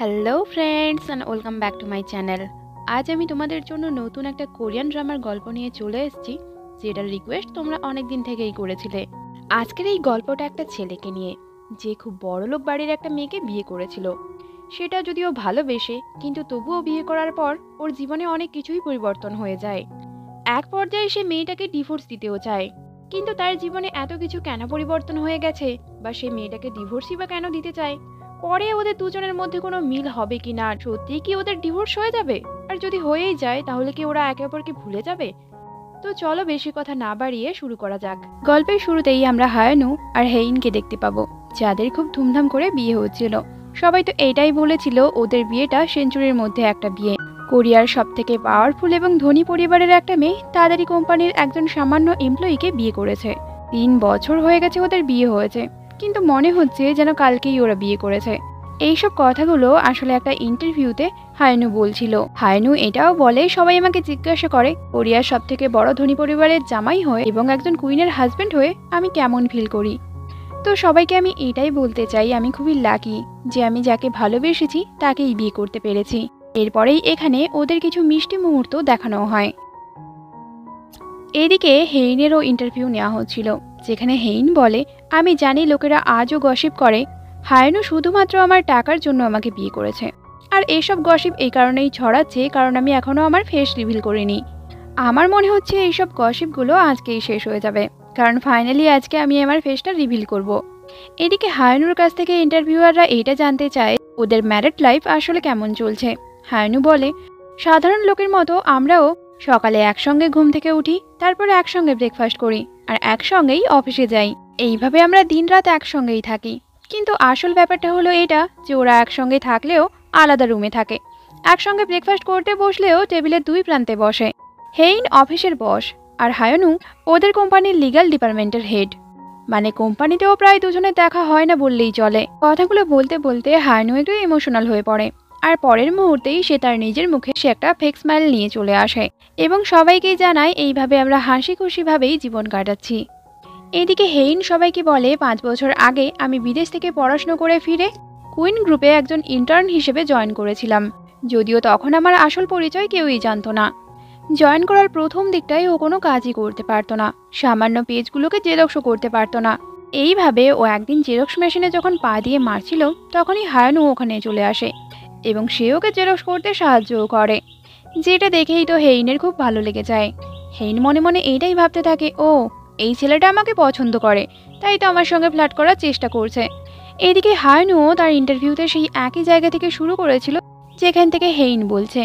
Hello friends and welcome back to my channel. আজ আমি তোমাদের জন্য নতুন একটা কোরিয়ান ড্রামার গল্প নিয়ে চলে এসেছি, যেটার রিকোয়েস্ট তোমরা অনেক দিন থেকেই করেছিলে। আজকের এই গল্পটা একটা ছেলেকে নিয়ে, যে খুব বড়লোক বাড়ির একটা মেয়েকে বিয়ে করেছিল। সেটা যদিও ভালোবেসে, কিন্তু তবুও বিয়ে করার পর ওর জীবনে অনেক কিছুই পরিবর্তন হয়ে যায়। এক পর্যায়ে সে মেয়েটাকে ডিভোর্স দিতেও চায়, কিন্তু তার জীবনে এত কিছু কেন পরিবর্তন হয়ে গেছে, বা সে মেয়েটাকে ডিভোর্সই বা কেন দিতে চায়। পরে ওদের দুজনের মধ্যে কোনো মিল হবে কি না, সত্যিই কি ওদের ডিভোর্স হয়ে যাবে, আর যদি হয়েই যায় তাহলে কি ওরা একে অপরকে ভুলে যাবে। তো চলো বেশি কথা না বাড়িয়ে শুরু করা যাক। গল্পের শুরুতেই আমরা হায়ানু আর হেইনকে দেখতে পাবো, যাদের খুব ধুমধাম করে বিয়ে হচ্ছিল। সবাই তো এটাই বলেছিল ওদের বিয়েটা সেঞ্চুরির মধ্যে একটা বিয়ে। কোরিয়ার সব থেকে পাওয়ারফুল এবং ধনী পরিবারের একটা মেয়ে তাদেরই কোম্পানির একজন সামান্য এমপ্লয়িকে বিয়ে করেছে। 3 বছর হয়ে গেছে ওদের বিয়ে হয়েছে, কিন্তু মনে হচ্ছে যেন কালকেই ওরা বিয়ে করেছে। এইসব কথাগুলো আসলে একটা ইন্টারভিউতে হায়ানু বলছিল। হায়ানু এটাও বলে, সবাই আমাকে জিজ্ঞাসা করে কোরিয়ার সব থেকে বড় ধনী পরিবারের জামাই হয়ে এবং একজন কুইনের হাজবেন্ড হয়ে আমি কেমন ফিল করি। তো সবাইকে আমি এটাই বলতে চাই, আমি খুবই লাকি যে আমি যাকে ভালোবেসেছি তাকেই বিয়ে করতে পেরেছি। এরপরেই এখানে ওদের কিছু মিষ্টি মুহূর্ত দেখানো হয়। এদিকে হেইনেরও ইন্টারভিউ নেওয়া হচ্ছিল, যেখানে হেইন বলে, আমি জানি লোকেরা আজও গসিপ করে হায়ানু শুধুমাত্র আমার টাকার জন্য আমাকে বিয়ে করেছে। আর এইসব গসিপ এই কারণেই ছড়াচ্ছে কারণ আমি এখনও আমার ফেস রিভিল করিনি। আমার মনে হচ্ছে এইসব গসিপগুলো আজকেই শেষ হয়ে যাবে, কারণ ফাইনালি আজকে আমি আমার ফেসটা রিভিল করব। এদিকে হায়ানুর কাছ থেকে ইন্টারভিউয়াররা এটা জানতে চায় ওদের ম্যারিড লাইফ আসলে কেমন চলছে। হায়ানু বলে, সাধারণ লোকের মতো আমরাও সকালে একসঙ্গে ঘুম থেকে উঠি, তারপরে একসঙ্গে ব্রেকফাস্ট করি, আর একসঙ্গেই অফিসে যাই। এইভাবে আমরা দিনরাত একসঙ্গেই থাকি। কিন্তু আসল ব্যাপারটা হলো এটা যে ওরা একসঙ্গে থাকলেও আলাদা রুমে থাকে, একসঙ্গে ব্রেকফাস্ট করতে বসলেও টেবিলের দুই প্রান্তে বসে। হেইন অফিসের বস, আর হায়ানু ওদের কোম্পানির লিগ্যাল ডিপার্টমেন্টের হেড। মানে কোম্পানিতেও প্রায় দুজনের দেখা হয় না বললেই চলে। কথাগুলো বলতে বলতে হায়ানু একটু ইমোশনাল হয়ে পড়ে, আর পরের মুহূর্তেই সে তার নিজের মুখে সে একটা ফেক স্মাইল নিয়ে চলে আসে এবং সবাইকেই জানায় এইভাবে আমরা হাসি খুশিভাবেই জীবন কাটাচ্ছি। এদিকে হেইন সবাইকে বলে, 5 বছর আগে আমি বিদেশ থেকে পড়াশুনো করে ফিরে কুইন গ্রুপে একজন ইন্টার্ন হিসেবে জয়েন করেছিলাম, যদিও তখন আমার আসল পরিচয় কেউই জানতো না। জয়েন করার প্রথম দিকটায় ও কোনো কাজই করতে পারতো না, সামান্য পেজগুলোকে জেরক্সও করতে পারতো না। এইভাবে ও একদিন জেরক্স মেশিনে যখন পা দিয়ে মারছিল, তখনই হায়ানু ওখানে চলে আসে এবং সে ওকে জেরক্স করতে সাহায্যও করে, যেটা দেখেই তো হেইনের খুব ভালো লেগে যায়। হেইন মনে মনে এইটাই ভাবতে থাকে, ও এই ছেলেটা আমাকে পছন্দ করে, তাই তো আমার সঙ্গে ফ্লার্ট করার চেষ্টা করছে। এদিকে হায়ানুও তার ইন্টারভিউতে সেই একই জায়গা থেকে শুরু করেছিল যেখান থেকে হেইন বলছে।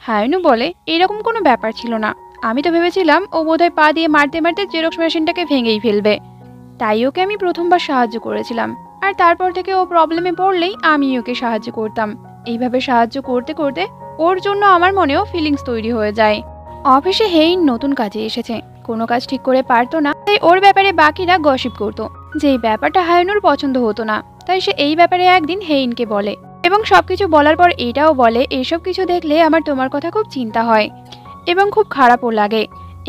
হায়ানু বলে, এরকম কোনো ব্যাপার ছিল না, আমি তো ভেবেছিলাম ও বোধহয় পা দিয়ে মারতে মারতে জেরক্স মেশিনটাকে ভেঙেই ফেলবে, তাই ওকে আমি প্রথমবার সাহায্য করেছিলাম, আর তারপর থেকে ও প্রবলেমে পড়লেই আমি ওকে সাহায্য করতাম। এইভাবে সাহায্য করতে করতে ওর জন্য আমার মনেও ফিলিংস তৈরি হয়ে যায়। অফিসে হেইন নতুন কাজে এসেছে, কোনো কাজ ঠিক করে পারতো না, তাই ওর ব্যাপারে বাকিরা গসিপ করতো, যে এই ব্যাপারটা হায়ানুর পছন্দ হতো না। তাই সে এই ব্যাপারে একদিন হেইনকে বলে এবং সবকিছু বলার পর এটাও বলে, এইসব কিছু দেখলে আমার তোমার কথা খুব চিন্তা হয় এবং খুব খারাপও লাগে।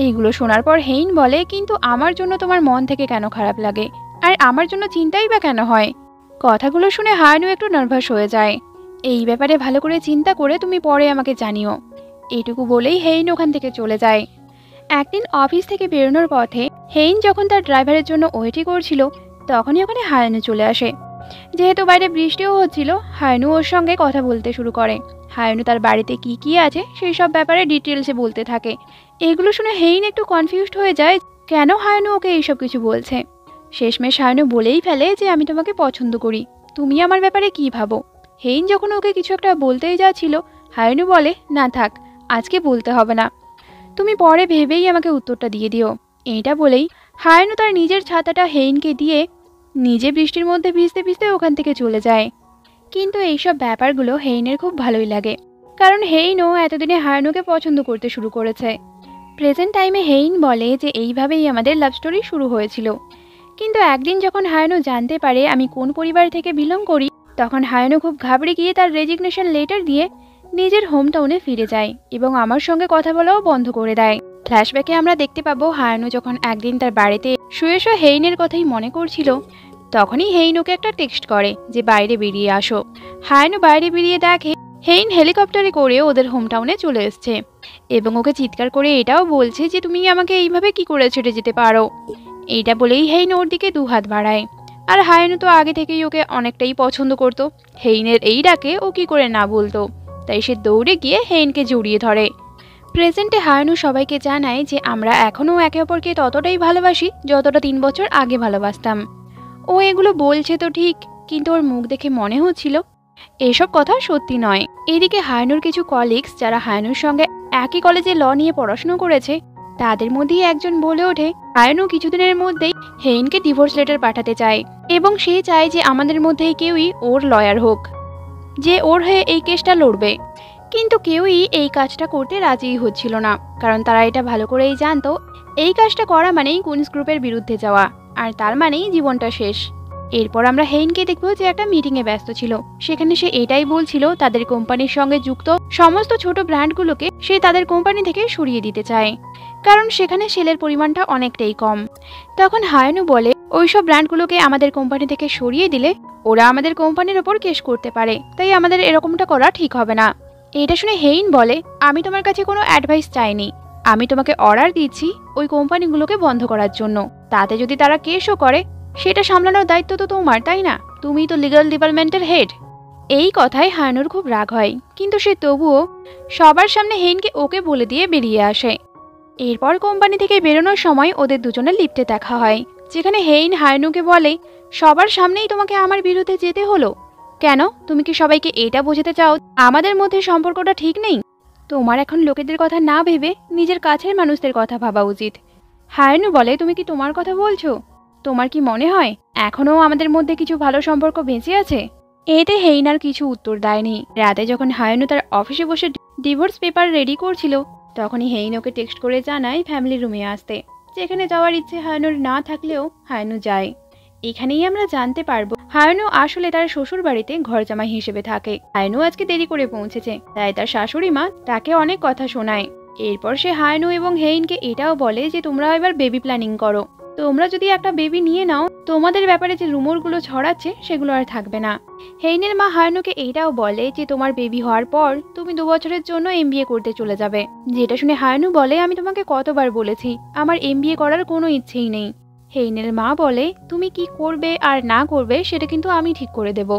এইগুলো শোনার পর হেইন বলে, কিন্তু আমার জন্য তোমার মন থেকে কেন খারাপ লাগে, আর আমার জন্য চিন্তাই বা কেন হয়। কথাগুলো শুনে হায়ানু একটু নার্ভাস হয়ে যায়। এই ব্যাপারে ভালো করে চিন্তা করে তুমি পরে আমাকে জানিও। এইটুকু বলেই হেইন ওখান থেকে চলে যায়। একদিন অফিস থেকে বেরোনোর পথে হেইন যখন তার ড্রাইভারের জন্য ওয়েটই করছিল, তখনই ওখানে হায়ানু চলে আসে। যেহেতু বাইরে বৃষ্টিও হচ্ছিল, হায়ানু ওর সঙ্গে কথা বলতে শুরু করে। হায়ানু তার বাড়িতে কি কি আছে সেই সব ব্যাপারে ডিটেলসে বলতে থাকে। এগুলো শুনে হেইন একটু কনফিউজড হয়ে যায়, কেন হায়ানু ওকে এইসব কিছু বলছে। শেষমেশ হায়ানু বলেই ফেলে যে আমি তোমাকে পছন্দ করি, তুমি আমার ব্যাপারে কি ভাবো। হেইন যখন ওকে কিছু একটা বলতেই যাচ্ছিল, হায়ানু বলে, না থাক, আজকে বলতে হবে না, তুমি পরে ভেবেই আমাকে উত্তরটা দিয়ে দিও। এইটা বলেই হায়ানু তার নিজের ছাতাটা হেইনকে দিয়ে নিজে বৃষ্টির মধ্যে ভিজতে ভিজতে ওখান থেকে চলে যায়। কিন্তু এইসব ব্যাপারগুলো হেইনের খুব ভালোই লাগে, কারণ হেইনও এতদিনে হায়ানুকে পছন্দ করতে শুরু করেছে। প্রেজেন্ট টাইমে হেইন বলে যে এইভাবেই আমাদের লাভ স্টোরি শুরু হয়েছিল, কিন্তু একদিন যখন হায়ানু জানতে পারে আমি কোন পরিবার থেকে বিলং করি, তখন হায়ানু খুব ঘাবড়ে গিয়ে তার রেজিগনেশন লেটার দিয়ে নিজের হোম টাউনে ফিরে যায় এবং আমার সঙ্গে কথা বলাও বন্ধ করে দেয়। ফ্ল্যাশব্যাকে আমরা দেখতে পাবো হায়ানু যখন একদিন তার বাড়িতে শুয়ে শুয়ে হেইনের কথাই মনে করছিল, তখনই হেইন ওকে একটা টেক্সট করে যে বাইরে বেরিয়ে আসো। হায়ানু বাইরে বেরিয়ে দেখে হেইন হেলিকপ্টারে করে ওদের হোমটাউনে চলে এসছে এবং ওকে চিৎকার করে এটাও বলছে যে তুমি আমাকে এইভাবে কি করে ছেড়ে যেতে পারো। এইটা বলেই হেইন ওর দিকে দুহাত বাড়ায়। আর হায়ানু তো আগে থেকেই ওকে অনেকটাই পছন্দ করতো। হেইনের এই ডাকে ও কি করে না বলতো। তাই সে দৌড়ে গিয়ে হেইনকে জড়িয়ে ধরে। প্রেজেন্টে হায়ানু সবাইকে জানায় যে আমরা এখনও একে অপরকে ততটাই ভালোবাসি যতটা 3 বছর আগে ভালোবাসতাম। ও এগুলো বলছে তো ঠিক, কিন্তু ওর মুখ দেখে মনে হচ্ছিল এসব কথা সত্যি নয়। এদিকে হায়ানুর কিছু কলিগস যারা হায়ানুর সঙ্গে একই কলেজে ল নিয়ে পড়াশোনা করেছে, তাদের মধ্যেই একজন বলে ওঠে হায়ানু কিছুদিনের মধ্যেই হেইনকে ডিভোর্স লেটার পাঠাতে চায় এবং সে চায় যে আমাদের মধ্যেই কেউই ওর লয়ার হোক, যে ওর হয়ে এই কেসটা লড়বে। কিন্তু কেউই এই কাজটা করতে রাজিই হচ্ছিল না, কারণ তারা এটা ভালো করেই জানতো এই কাজটা করা মানেই কুইন্স গ্রুপের বিরুদ্ধে যাওয়া, আর তার মানেই জীবনটা শেষ। এরপর আমরা হেইনকে দেখবো যে একটা মিটিংয়ে ব্যস্ত ছিল। সেখানে সে এটাই বলছিল তাদের কোম্পানির সঙ্গে যুক্ত সমস্ত ছোট ব্র্যান্ডগুলোকে সে তাদের কোম্পানি থেকে সরিয়ে দিতে চায়, কারণ সেখানে সেলের পরিমাণটা অনেকটাই কম। তখন হায়ানু বলে ওইসব ব্র্যান্ডগুলোকে আমাদের কোম্পানি থেকে সরিয়ে দিলে ওরা আমাদের কোম্পানির ওপর কেস করতে পারে, তাই আমাদের এরকমটা করা ঠিক হবে না। এটা শুনে হেইন বলে আমি তোমার কাছে কোনো অ্যাডভাইস চাইনি, আমি তোমাকে অর্ডার দিচ্ছি ওই কোম্পানিগুলোকে বন্ধ করার জন্য। তাতে যদি তারা কেসও করে সেটা সামলানোর দায়িত্ব তো তোমার, তাই না? তুমি তো লিগ্যাল ডিপার্টমেন্টের হেড। এই কথায় হায়ানুর খুব রাগ হয়, কিন্তু সে তবুও সবার সামনে হেইনকে ওকে বলে দিয়ে বেরিয়ে আসে। এরপর কোম্পানি থেকে বেরোনোর সময় ওদের দুজনের লিফটে দেখা হয়, যেখানে হেইন হায়ানুকে বলে সবার সামনেই তোমাকে আমার বিরুদ্ধে যেতে হলো কেন? তুমি কি সবাইকে এটা বোঝাতে চাও আমাদের মধ্যে সম্পর্কটা ঠিক নেই? তোমার এখন লোকেদের কথা না ভেবে নিজের কাছের মানুষদের কথা ভাবা উচিত। হায়ানু বলে তুমি কি তোমার কথা বলছো? তোমার কি মনে হয় এখনও আমাদের মধ্যে কিছু ভালো সম্পর্ক বেঁচে আছে? এতে হেইন আর কিছু উত্তর দেয়নি। রাতে যখন হায়ানু তার অফিসে বসে ডিভোর্স পেপার রেডি করছিল, তখনই হেইন ওকে টেক্সট করে জানায় ফ্যামিলি রুমে আসতে। যেখানে যাওয়ার ইচ্ছে হায়ানুর না থাকলেও হায়ানু যায়। এখানেই আমরা জানতে পারবো হায়ানু আসলে তার শ্বশুর বাড়িতে ঘরজামাই হিসেবে থাকে। হায়ানু আজকে দেরি করে পৌঁছেছে, তাই তার শাশুড়ি মা তাকে অনেক কথা শোনায়। এরপর সে হায়ানু এবং হেইনকে এটাও বলে যে তোমরা এবার বেবি প্ল্যানিং করো। তোমরা যদি একটা বেবি নিয়ে নাও, তোমাদের ব্যাপারে যে রুমোরগুলো ছড়াচ্ছে সেগুলো আর থাকবে না। হেইনের মা হায়ানুকে এইটাও বলে যে তোমার বেবি হওয়ার পর তুমি 2 বছরের জন্য এমবিএ করতে চলে যাবে। যেটা শুনে হায়ানু বলে আমি তোমাকে কতবার বলেছি আমার এমবিএ করার কোনো ইচ্ছেই নেই। হেইনের মা বলে তুমি কি করবে আর না করবে সেটা কিন্তু আমি ঠিক করে দেব।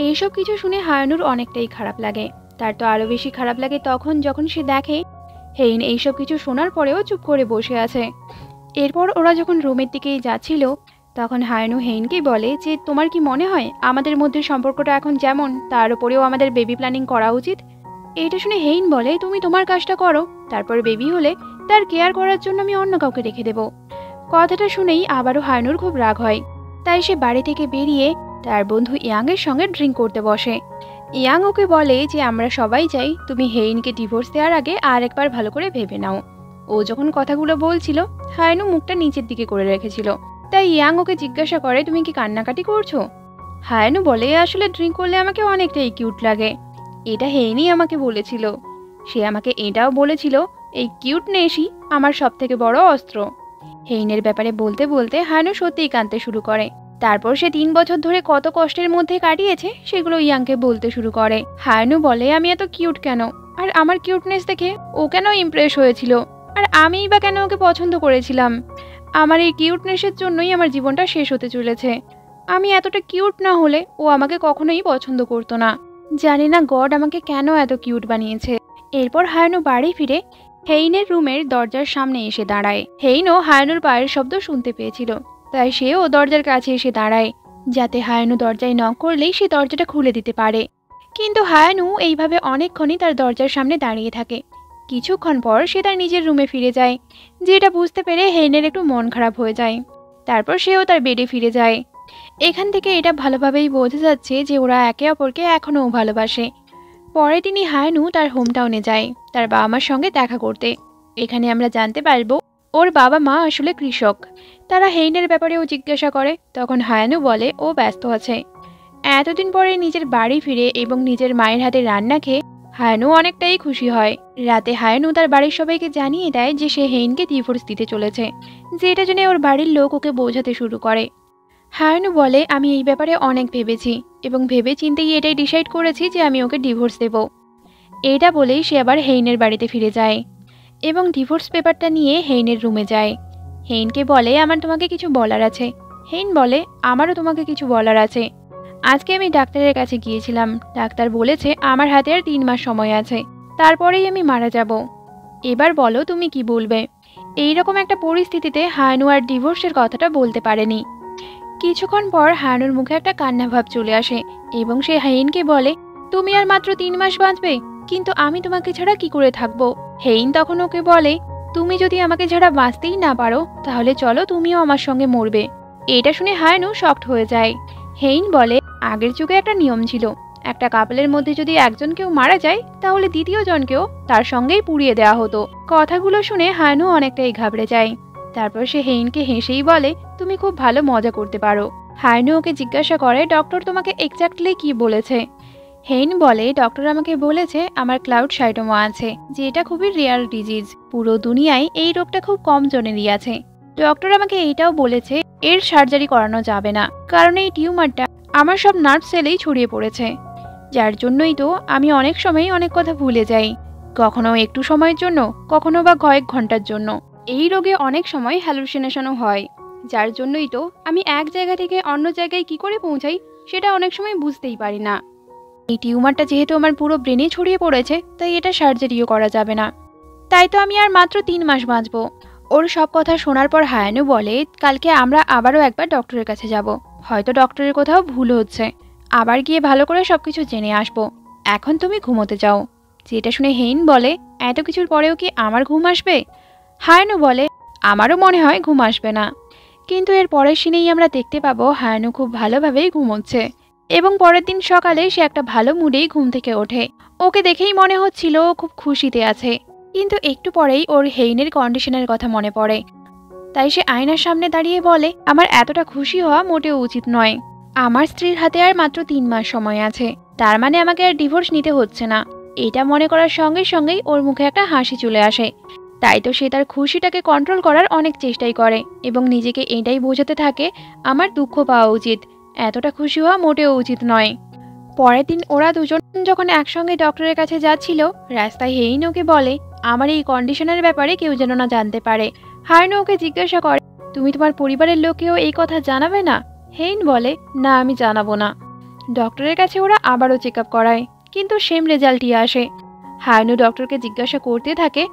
এইসব কিছু শুনে হায়ানুর অনেকটাই খারাপ লাগে। তার তো আরো বেশি খারাপ লাগে তখন যখন সে দেখে হেইন এইসব কিছু শোনার পরেও চুপ করে বসে আছে। এরপর ওরা যখন রুমের দিকেই যাচ্ছিল, তখন হায়ানু হেইনকে বলে যে তোমার কি মনে হয় আমাদের মধ্যে সম্পর্কটা এখন যেমন তার উপরেও আমাদের বেবি প্ল্যানিং করা উচিত? এটা শুনে হেইন বলে তুমি তোমার কাজটা করো, তারপর বেবি হলে তার কেয়ার করার জন্য আমি অন্য কাউকে রেখে দেব। কথাটা শুনেই আবারও হায়ানুর খুব রাগ হয়। তাই সে বাড়ি থেকে বেরিয়ে তার বন্ধু ইয়াংয়ের সঙ্গে ড্রিঙ্ক করতে বসে। ইয়াং ওকে বলে যে আমরা সবাই চাই তুমি হেইনকে ডিভোর্স দেওয়ার আগে আর একবার ভালো করে ভেবে নাও। ও যখন কথাগুলো বলছিল হায়ানু মুখটা নিচের দিকে করে রেখেছিল। তাই ইয়াং ওকে জিজ্ঞাসা করে তুমি কি কান্নাকাটি করছো? হায়ানু বলে আসলে ড্রিঙ্ক করলে আমাকে অনেকটাই কিউট লাগে। এটা হেইনই আমাকে বলেছিল। সে আমাকে এটাও বলেছিল এই কিউটনেসই আমার সব থেকে বড় অস্ত্র। হেইনের ব্যাপারে বলতে বলতে হায়ানু সত্যিই কাঁদতে শুরু করে। তারপর সে 3 বছর ধরে কত কষ্টের মধ্যে কাটিয়েছে সেগুলো ইয়াংকে বলতে শুরু করে। হায়ানু বলে আমি এত কিউট কেন, আর আমার কিউটনেস দেখে ও কেন ইমপ্রেস হয়েছিল, আর আমিই বা কেন ওকে পছন্দ করেছিলাম। আমার এই কিউটনেসের জন্যই আমার জীবনটা শেষ হতে চলেছে। আমি এতটা কিউট না হলে ও আমাকে কখনোই পছন্দ করতো না। জানি না গড আমাকে কেন এত কিউট বানিয়েছে। এরপর হায়ানু বাড়ি ফিরে হেইনের রুমের দরজার সামনে এসে দাঁড়ায়। হেইনও হায়ানুর পায়ের শব্দ শুনতে পেয়েছিল, তাই সেও দরজার কাছে এসে দাঁড়ায় যাতে হায়ানু দরজায় নক করলেই সে দরজাটা খুলে দিতে পারে। কিন্তু হায়ানু এইভাবে অনেকক্ষণই তার দরজার সামনে দাঁড়িয়ে থাকে। কিছুক্ষণ পর সে তার নিজের রুমে ফিরে যায়, যেটা বুঝতে পেরে হেইনের একটু মন খারাপ হয়ে যায়। তারপর সেও তার বেডে ফিরে যায়। এখান থেকে এটা ভালোভাবেই বোঝা যাচ্ছে যে ওরা একে অপরকে এখনও ভালোবাসে। পরে তিনি হায়ানু তার হোমটাউনে যায় তার বাবা মার সঙ্গে দেখা করতে। এখানে আমরা জানতে পারবো ওর বাবা মা আসলে কৃষক। তারা হেইনের ব্যাপারেও জিজ্ঞাসা করে, তখন হায়ানু বলে ও ব্যস্ত আছে। এতদিন পরে নিজের বাড়ি ফিরে এবং নিজের মায়ের হাতে রান্না খেয়ে হায়ানু অনেকটাই খুশি হয়। রাতে হায়ানু তার বাড়ির সবাইকে জানিয়ে দেয় যে সে হেইনকে ডিভোর্স দিতে চলেছে, যেটা জেনে ওর বাড়ির লোক ওকে বোঝাতে শুরু করে। হারানু বলে, আমি এই ব্যাপারে অনেক ভেবেছি এবং ভেবে চিন্তেই এটাই ডিসাইড করেছি যে আমি ওকে ডিভোর্স দেব। এটা বলেই সে আবার হেইনের বাড়িতে ফিরে যায় এবং ডিভোর্স পেপারটা নিয়ে হেইনের রুমে যায়। হেইনকে বলে, আমার তোমাকে কিছু বলার আছে। হেইন বলে, আমারও তোমাকে কিছু বলার আছে। আজকে আমি ডাক্তারের কাছে গিয়েছিলাম। ডাক্তার বলেছে আমার হাতে আর 3 মাস সময় আছে, তারপরেই আমি মারা যাব। এবার বলো তুমি কি বলবে। এইরকম একটা পরিস্থিতিতে হারানু আর ডিভোর্সের কথাটা বলতে পারেনি। কিছুক্ষণ পর হারানুর মুখে একটা কান্নাভাব চলে আসে এবং সে হেইনকে বলে, তুমি আর মাত্র 3 মাস বাঁচবে, কিন্তু আমি তোমাকে ছাড়া কি করে থাকবো। হেইন তখন ওকে বলে, তুমি যদি আমাকে ছাড়া বাঁচতেই না পারো তাহলে চলো তুমিও আমার সঙ্গে মরবে। এটা শুনে হারানু শকড হয়ে যায়। হেইন বলে, আগের যুগে একটা নিয়ম ছিল, একটা কাপলের মধ্যে যদি একজন কেউ মারা যায় তাহলে দ্বিতীয় জনকেও তার সঙ্গেই পুড়িয়ে দেওয়া হতো। কথাগুলো শুনে হারানু অনেকটাই ঘাবড়ে যায়। তারপর সে হেইনকে হেসেই বলে, তুমি খুব ভালো মজা করতে পারো। হারানু ওকে জিজ্ঞাসা করে, ডক্টর তোমাকে এক্স্যাক্টলি কি বলেছে। হেইন বলে, ডক্টর আমাকে বলেছে আমার ক্লাউড সাইটোমা আছে, যেটা খুবই রেয়ার ডিজিজ। পুরো দুনিয়ায় এই রোগটা খুব কম জনেরই আছে। ডক্টর আমাকে এইটাও বলেছে এর সার্জারি করানো যাবে না, কারণ এই টিউমারটা আমার সব নার্ভ সেলেই ছড়িয়ে পড়েছে, যার জন্যই তো আমি অনেক সময় অনেক কথা ভুলে যাই, কখনো একটু সময়ের জন্য, কখনো বা কয়েক ঘন্টার জন্য। এই রোগে অনেক সময় হ্যালুসিনেশনও হয়, যার জন্যই তো আমি এক জায়গা থেকে অন্য জায়গায় কি করে পৌঁছাই সেটা অনেক সময় বুঝতেই পারি না। এই টিউমারটা যেহেতু আমার পুরো ব্রেনে ছড়িয়ে পড়েছে, তাই এটা সার্জারিও করা যাবে না। তাই তো আমি আর মাত্র 3 মাস বাঁচব। ওর সব কথা শোনার পর হারানু বলে, কালকে আমরা আবারও একবার ডক্টরের কাছে যাব। হয়তো ডক্টরের কোথাও ভুল হচ্ছে, আবার গিয়ে ভালো করে সবকিছু জেনে আসবো। এখন তুমি ঘুমোতে যাও। যেটা শুনে হেইন বলে, এত কিছুর পরেও কি আমার ঘুম আসবে। হারানু বলে, আমারও মনে হয় ঘুম আসবে না। কিন্তু এর পরের সিনেই আমরা দেখতে পাবো হারানু খুব ভালোভাবেই ঘুমোচ্ছে এবং পরের দিন সকালে সে একটা ভালো মুডেই ঘুম থেকে ওঠে। ওকে দেখেই মনে হচ্ছিল ও খুব খুশিতে আছে, কিন্তু একটু পরেই ওর হেইনের কন্ডিশনের কথা মনে পড়ে। তাই সে আয়নার সামনে দাঁড়িয়ে বলে, আমার এতটা খুশি হওয়া মোটেও উচিত নয়। আমার স্ত্রীর হাতে আর মাত্র 3 মাস সময় আছে, তার মানে আমাকে আর ডিভোর্স নিতে হচ্ছে না। এটা মনে করার সঙ্গে সঙ্গেই ওর মুখে একটা হাসি চলে আসে। তাই তো সে তার খুশিটাকে কন্ট্রোল করার অনেক চেষ্টাই করে এবং নিজেকে এটাই বোঝাতে থাকে, আমার দুঃখ পাওয়া উচিত, এতটা খুশি হওয়া মোটেও উচিত নয়। পরের দিন ওরা দুজন যখন একসঙ্গে ডক্টরের কাছে যাচ্ছিল, রাস্তায় হেইন ওকে বলে, আমার এই কন্ডিশনের ব্যাপারে কেউ যেন না জানতে পারে। হারানু ওকে জিজ্ঞাসা করে, তুমি তোমার পরিবারের লোকেও এই কথা জানাবে না। হেইন বলে, না আমি জানাবো না। ডক্টরের কাছে ওরা আবারও চেক আপ করায়, কিন্তু সেম রেজাল্টই আসে। হারানু ডক্টরকে জিজ্ঞাসা করতে থাকে,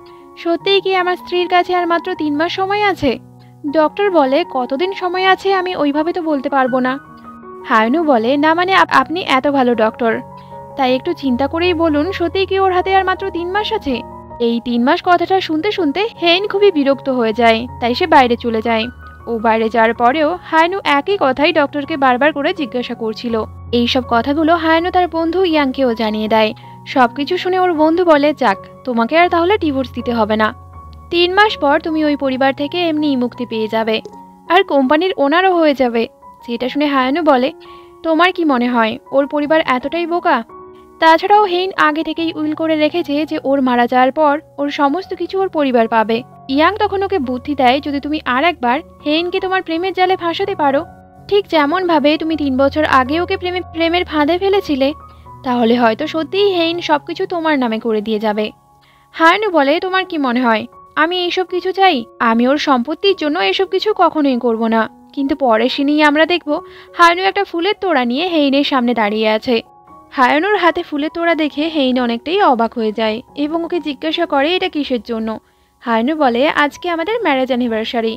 সত্যিই কি আমার স্ত্রীর কাছে আর মাত্র 3 মাস সময় আছে। ডক্টর বলে, কতদিন সময় আছে আমি ওইভাবে তো বলতে পারবো না। হারানু বলে, না মানে আপনি এত ভালো ডক্টর, তাই একটু চিন্তা করেই বলুন, সত্যিই কি ওর হাতে আর মাত্র 3 মাস আছে। এই 3 মাস কথাটা শুনতে শুনতে হেইন খুবই বিরক্ত হয়ে যায়, তাই সে বাইরে চলে যায়। ও বাইরে যাওয়ার পরেও হারানু একই কথাই ডক্টরকে বারবার করে জিজ্ঞাসা করছিল। এইসব কথাগুলো হারানু তার বন্ধু ইয়াংকেও জানিয়ে দেয়। সবকিছু শুনে ওর বন্ধু বলে, যাক, তোমাকে আর তাহলে ডিভোর্স দিতে হবে না। 3 মাস পর তুমি ওই পরিবার থেকে এমনিই মুক্তি পেয়ে যাবে আর কোম্পানির ওনারও হয়ে যাবে। যেটা শুনে হারানু বলে, তোমার কি মনে হয় ওর পরিবার এতটাই বোকা? তাছাড়াও হেইন আগে থেকেই উইল করে রেখেছে যে ওর মারা যাওয়ার পর ওর সমস্ত কিছু ওর পরিবার পাবে। ইয়াং তখন ওকে বুদ্ধি দেয়, যদি তুমি আর একবার হেইনকে তোমার প্রেমের জালে ফাঁসাতে পারো, ঠিক যেমন ভাবে তুমি 3 বছর আগে ওকে প্রেমের ফাঁদে ফেলেছিলে, তাহলে হয়তো সত্যিই হেইন সবকিছু তোমার নামে করে দিয়ে যাবে। হারানু বলে, তোমার কি মনে হয় আমি এইসব কিছু চাই? আমি ওর সম্পত্তির জন্য এসব কিছু কখনোই করব না। কিন্তু পরের সিনেই আমরা দেখব হারানু একটা ফুলের তোড়া নিয়ে হেইনের সামনে দাঁড়িয়ে আছে। হারানুর হাতে ফুলের তোড়া দেখে হেইন অনেকটাই অবাক হয়ে যায় এবং ওকে জিজ্ঞাসা করে, এটা কিসের জন্য। হারানু বলে, আজকে আমাদের ম্যারেজ অ্যানিভার্সারি।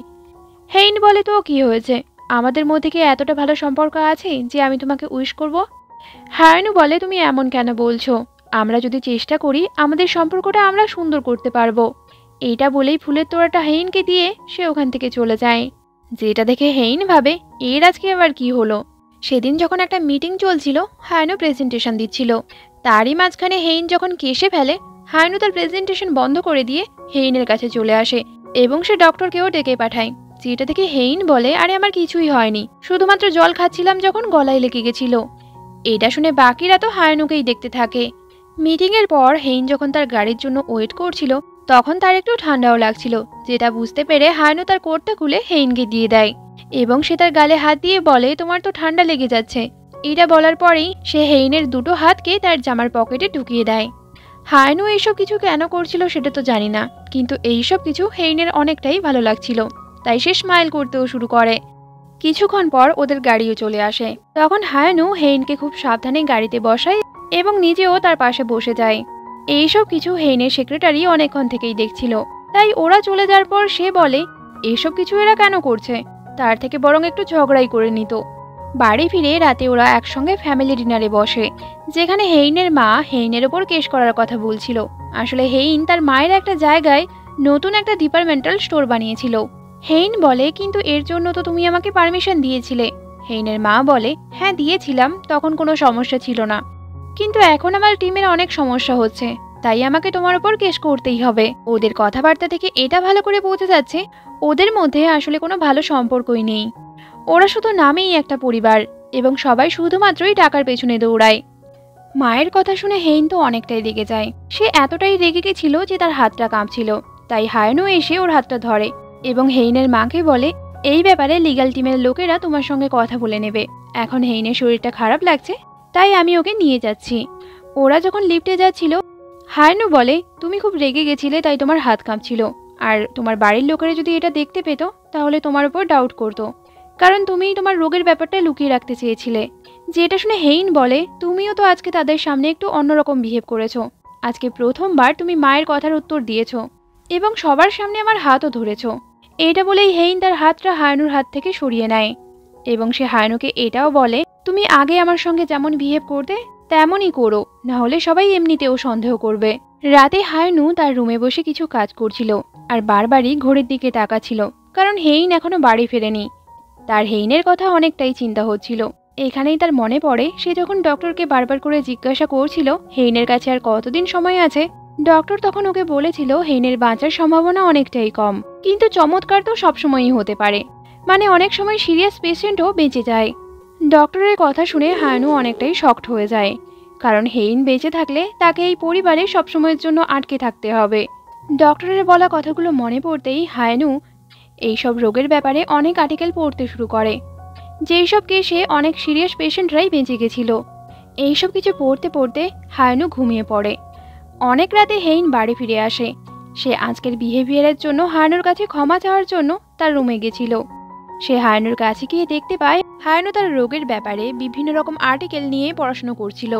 হেইন বলে, তো কি হয়েছে, আমাদের মধ্যে কি এতটা ভালো সম্পর্ক আছে যে আমি তোমাকে উইশ করব? হারানু বলে, তুমি এমন কেন বলছো, আমরা যদি চেষ্টা করি আমাদের সম্পর্কটা আমরা সুন্দর করতে পারবো। এইটা বলেই ফুলের তোড়াটা হেইনকে দিয়ে সে ওখান থেকে চলে যায়। যেটা দেখে হেইন ভাবে, এর আজকে আবার কি হলো। সেদিন যখন একটা মিটিং চলছিল, হারানু প্রেজেন্টেশন দিচ্ছিল, তারই মাঝখানে হেইন যখন কেসে ফেলে, হারানু তার প্রেজেন্টেশন বন্ধ করে দিয়ে হেইনের কাছে চলে আসে এবং সে ডক্টরকেও ডেকে পাঠায়। যেটা দেখে হেইন বলে, আরে আমার কিছুই হয়নি, শুধুমাত্র জল খাচ্ছিলাম যখন গলায় লেগে গেছিল। এটা শুনে বাকিরা তো হারানুকেই দেখতে থাকে। মিটিংয়ের পর হেইন যখন তার গাড়ির জন্য ওয়েট করছিল, তখন তার একটু ঠান্ডাও লাগছিল, যেটা বুঝতে পেরে হারানু তার কোটটা খুলে হেইনকে দিয়ে দেয় এবং সে তার গালে হাত দিয়ে বলে, তোমার তো ঠান্ডা লেগে যাচ্ছে। এটা বলার পরেই সে হেইনের দুটো হাতকে তার জামার পকেটে ঢুকিয়ে দেয়। হায়নু এইসব কিছু কেন করছিল সেটা তো জানি না, কিন্তু এইসব কিছু হেইনের অনেকটাই ভালো লাগছিল, তাই সে স্মাইল করতেও শুরু করে। কিছুক্ষণ পর ওদের গাড়িও চলে আসে। তখন হায়নু হেইনকে খুব সাবধানে গাড়িতে বসায় এবং নিজেও তার পাশে বসে যায়। এইসব কিছু হেইনের সেক্রেটারি অনেকক্ষণ থেকেই দেখছিল, তাই ওরা চলে যাওয়ার পর সে বলে, এইসব কিছু এরা কেন করছে, তার থেকে বরং একটু ঝগড়াই করে নিত। বাড়ি ফিরে রাতে ওরা একসঙ্গে ফ্যামিলি ডিনারে বসে, যেখানে হেইনের মা হেইনের ওপর কেস করার কথা বলছিল। আসলে হেইন তার মায়ের একটা জায়গায় নতুন একটা ডিপার্টমেন্টাল স্টোর বানিয়েছিল। হেইন বলে, কিন্তু এর জন্য তো তুমি আমাকে পারমিশন দিয়েছিলে। হেইনের মা বলে, হ্যাঁ দিয়েছিলাম, তখন কোনো সমস্যা ছিল না, কিন্তু এখন আমার টিমের অনেক সমস্যা হচ্ছে, তাই আমাকে তোমার উপর কেস করতেই হবে। ওদের কথাবার্তা থেকে এটা ভালো করে বোঝা যাচ্ছে ওদের মধ্যে আসলে কোনো ভালো সম্পর্কই নেই। ওরা শুধু নামেই একটা পরিবার এবং সবাই শুধুমাত্রই টাকার পেছনে দৌড়ায়। মায়ের কথা শুনে হেইন তো অনেকটাই রেগে যায়। সে এতটাই রেগে গেছিল যে তার হাতটা কাঁপছিল, তাই হায়নু এসে ওর হাতটা ধরে এবং হেইনের মাকে বলে, এই ব্যাপারে লিগ্যাল টিমের লোকেরা তোমার সঙ্গে কথা বলে নেবে। এখন হেইনের শরীরটা খারাপ লাগছে, তাই আমি ওকে নিয়ে যাচ্ছি। ওরা যখন লিফটে যাচ্ছিল, হায়নু বলে, তুমি খুব রেগে গেছিলে তাই তোমার হাত কাঁপছিল, আর তোমার বাড়ির লোকেরা যদি এটা দেখতে পেত তাহলে তোমার উপর ডাউট করতো, কারণ তুমি তোমার রোগের ব্যাপারটা লুকিয়ে রাখতে চেয়েছিলে। যেটা শুনে হেইন বলে, তুমিও তো আজকে তাদের সামনে একটু অন্যরকম বিহেভ করেছো। আজকে প্রথমবার তুমি মায়ের কথার উত্তর দিয়েছো এবং সবার সামনে আমার হাতও ধরেছো। এটা বলেই হেইন তার হাতটা হায়নুর হাত থেকে সরিয়ে নেয় এবং সে হায়নুকে এটাও বলে, তুমি আগে আমার সঙ্গে যেমন বিহেভ করতে তেমনই করো, না হলে সবাই এমনিতেও সন্দেহ করবে। রাতে হায়নু তার রুমে বসে কিছু কাজ করছিল আর বারবারই ঘড়ির দিকে তাকাচ্ছিল, কারণ হেইন এখনো বাড়ি ফেরেনি। তার হেইনের কথা অনেকটাই চিন্তা হচ্ছিল। এখানেই তার মনে পড়ে সে যখন ডক্টরকে বারবার করে জিজ্ঞাসা করছিল হেইনের কাছে আর কতদিন সময় আছে, ডক্টর তখন ওকে বলেছিল হেইনের বাঁচার সম্ভাবনা অনেকটাই কম, কিন্তু চমৎকার তো সবসময়ই হতে পারে, মানে অনেক সময় সিরিয়াস পেশেন্টও বেঁচে যায়। ডক্টরের কথা শুনে হায়নু অনেকটাই শকড হয়ে যায়, কারণ হেইন বেঁচে থাকলে তাকে এই পরিবারে সবসময়ের জন্য আটকে থাকতে হবে। ডক্টরের বলা কথাগুলো মনে পড়তেই হায়নু এইসব রোগের ব্যাপারে অনেক আর্টিকেল পড়তে শুরু করে, যেই সব কেসে অনেক সিরিয়াস পেশেন্টরাই বেঁচে গেছিল। এইসব কিছু পড়তে পড়তে হায়নু ঘুমিয়ে পড়ে। অনেক রাতে হেইন বাড়ি ফিরে আসে। সে আজকের বিহেভিয়ারের জন্য হায়নুর কাছে ক্ষমা চাওয়ার জন্য তার রুমে গেছিল। সে হায়নুর কাছে গিয়ে দেখতে পায় হায়নু তার রোগের ব্যাপারে বিভিন্ন রকম আর্টিকেল নিয়ে পড়াশোনা করছিল,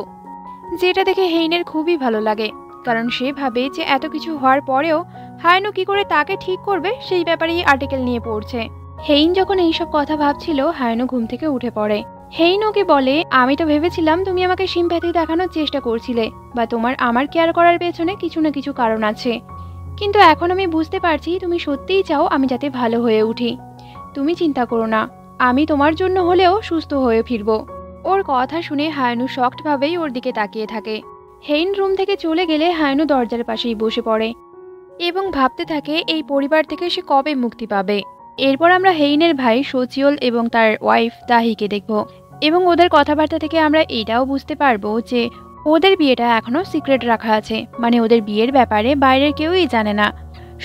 যেটা দেখে হেইনের খুবই ভালো লাগে, কারণ সে ভাবে যে এত কিছু হওয়ার পরেও হায়নু কি করে তাকে ঠিক করবে সেই ব্যাপারেই আর্টিকেল নিয়ে পড়ছে। হেইন যখন এইসব কথা ভাবছিল, হায়নু ঘুম থেকে উঠে পড়ে। হেইন ওকে বলে, আমি তো ভেবেছিলাম তুমি আমাকে সিম্প্যাথি দেখানোর চেষ্টা করছিলে, বা তোমার আমার কেয়ার করার পেছনে কিছু না কিছু কারণ আছে, কিন্তু এখন আমি বুঝতে পারছি তুমি সত্যিই চাও আমি যাতে ভালো হয়ে উঠি। তুমি চিন্তা করো না, আমি তোমার জন্য হলেও সুস্থ হয়ে ফিরব। ওর কথা শুনে হায়নু শকড ভাবেই ওর দিকে তাকিয়ে থাকে। হেইন রুম থেকে চলে গেলে হায়নু দরজার পাশেই বসে পড়ে এবং ভাবতে থাকে এই পরিবার থেকে সে কবে মুক্তি পাবে। এরপর আমরা হেইনের ভাই সোচিওল এবং তার ওয়াইফ দাহিকে দেখব এবং ওদের কথাবার্তা থেকে আমরা এটাও বুঝতে পারবো যে ওদের বিয়েটা এখনো সিক্রেট রাখা আছে, মানে ওদের বিয়ের ব্যাপারে বাইরের কেউই জানে না।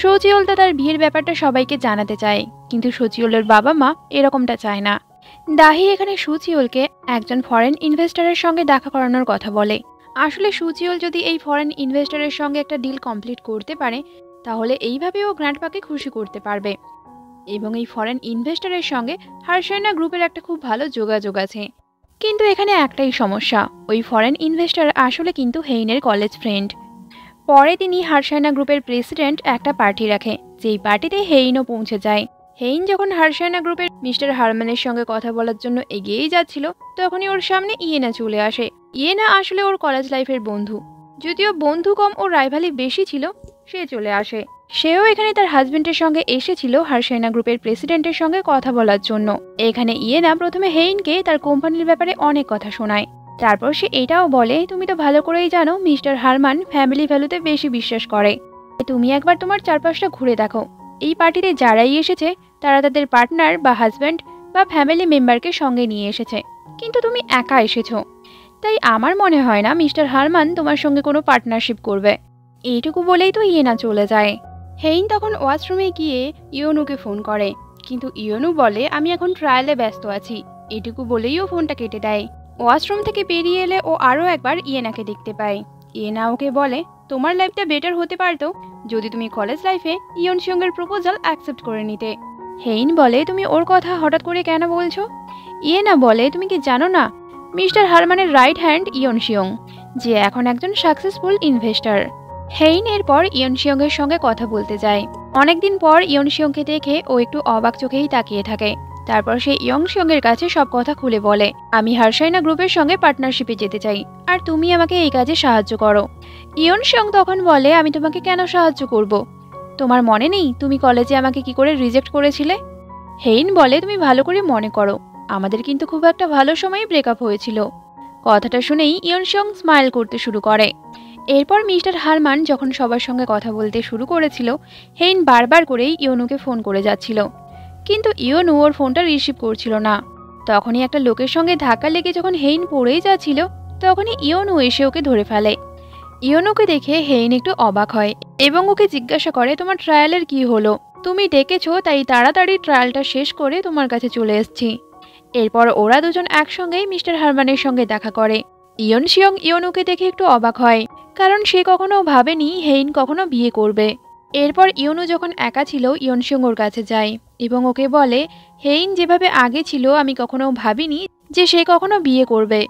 সোচিওল তো তার বিয়ের ব্যাপারটা সবাইকে জানাতে চায়, কিন্তু সোচিওলের বাবা মা এরকমটা চায় না। দাহি এখানে সুচিওলকে একজন ফরেন ইনভেস্টরের সঙ্গে দেখা করানোর কথা বলে। আসলে সুচিওল যদি এই ফরেন ইনভেস্টরের সঙ্গে একটা ডিল কমপ্লিট করতে পারে, তাহলে এইভাবে ও গ্র্যান্ডপাকে খুশি করতে পারবে। এবং এই ফরেন ইনভেস্টরের সঙ্গে হারশাইনা গ্রুপের একটা খুব ভালো যোগাযোগ আছে। কিন্তু এখানে একটাই সমস্যা, ওই ফরেন ইনভেস্টর আসলে কিন্তু হেইনের কলেজ ফ্রেন্ড। পরে তিনি হারশাইনা গ্রুপের প্রেসিডেন্ট একটা পার্টি রাখে, যেই পার্টিতে হেইনও পৌঁছে যায়। হেইন যখন হারশাইনা গ্রুপের মিস্টার হারম্যানের সঙ্গে কথা বলার জন্য এগিয়েই যাচ্ছিল, তখনই ওর সামনে ইয়েনা চলে আসে। ইয়েনা আসলে ওর কলেজ লাইফের বন্ধু, যদিও বন্ধু কম ও রাইভালি বেশি ছিল। সে চলে আসে, সেও এখানে তার হাজবেন্ডের সঙ্গে এসেছিল হারশাইনা গ্রুপের প্রেসিডেন্টের সঙ্গে কথা বলার জন্য। এখানে ইয়েনা প্রথমে হেইনকে তার কোম্পানির ব্যাপারে অনেক কথা শোনায়। তারপর সে এটাও বলে, তুমি তো ভালো করেই জানো মিস্টার হারমান ফ্যামিলি ভ্যালুতে বেশি বিশ্বাস করে। তুমি একবার তোমার চারপাশটা ঘুরে দেখো, এই পার্টিতে যারাই এসেছে তারা তাদের পার্টনার বা হাজব্যান্ড বা ফ্যামিলি মেম্বারকে সঙ্গে নিয়ে এসেছে, কিন্তু তুমি একা এসেছো। তাই আমার মনে হয় না মিস্টার হারমান তোমার সঙ্গে কোনো পার্টনারশিপ করবে। এইটুকু বলেই তো ইয়েনা চলে যায়। হেইন তখন ওয়াশরুমে গিয়ে ইয়োনুকে ফোন করে, কিন্তু ইয়নু বলে আমি এখন ট্রায়ালে ব্যস্ত আছি। এটুকু বলেই ও ফোনটা কেটে দেয়। ওয়াশরুম থেকে বেরিয়ে এলে ও আরও একবার ইয়েনাকে দেখতে পায়। ইয়েনা ওকে বলে তোমার লাইফটা বেটার হতে পারতো যদি তুমি কলেজ লাইফে ইয়ন সিয়ংয়ের প্রপোজাল অ্যাকসেপ্ট করে নিতে। হেইন বলে তুমি ওর কথা হঠাৎ করে কেন বলছো? ইয়েনা বলে তুমি কি জানো না মিস্টার হারমানের রাইট হ্যান্ড ইয়ন সিয়ং, যে এখন একজন সাকসেসফুল ইনভেস্টর। হেইন এরপর ইয়ন সিয়ংয়ের সঙ্গে কথা বলতে যায়। অনেকদিন পর ইয়ন সিয়ংকে দেখে ও একটু অবাক চোখেই তাকিয়ে থাকে। তারপর সে ইয়ং সিয়ংয়ের কাছে সব কথা খুলে বলে আমি হারসাইনা গ্রুপের সঙ্গে পার্টনারশিপে যেতে চাই, আর তুমি আমাকে এই কাজে সাহায্য করো। ইয়ন সিয়ং তখন বলে আমি তোমাকে কেন সাহায্য করব? তোমার মনে নেই তুমি কলেজে আমাকে কি করে রিজেক্ট করেছিলে? হেইন বলে তুমি ভালো করে মনে করো, আমাদের কিন্তু খুব একটা ভালো সময়ে ব্রেকআপ হয়েছিল। কথাটা শুনেই ইয়ন সিয়ং স্মাইল করতে শুরু করে। এরপর মিস্টার হারমান যখন সবার সঙ্গে কথা বলতে শুরু করেছিল, হেইন বারবার করেই ইয়নুকে ফোন করে যাচ্ছিল, কিন্তু ইয়নু ওর ফোনটা রিসিভ করছিল না। তখনই একটা লোকের সঙ্গে ধাক্কা লেগে যখন হেইন পড়েই যাচ্ছিল, তখনই ইয়নু এসে ওকে ধরে ফেলে। ইয়নুকে দেখে হেইন একটু অবাক হয় এবং ওকে জিজ্ঞাসা করে তোমার ট্রায়ালের কি হলো? তুমি ডেকেছো তাই তাড়াতাড়ি ট্রায়ালটা শেষ করে তোমার কাছে চলে এসেছি। এরপর ওরা দুজন একসঙ্গেই মিস্টার হারমানের সঙ্গে দেখা করে। ইয়ন সিয়ং ইয়নুকে দেখে একটু অবাক হয়, কারণ সে কখনো ভাবেনি হেইন কখনো বিয়ে করবে। এরপর ইয়নু যখন একা ছিল ইয়ন সিয়ং ওর কাছে যায় এবং ওকে বলে হেইন যেভাবে আগে ছিল আমি কখনো ভাবিনি যে সে কখনো বিয়ে করবে।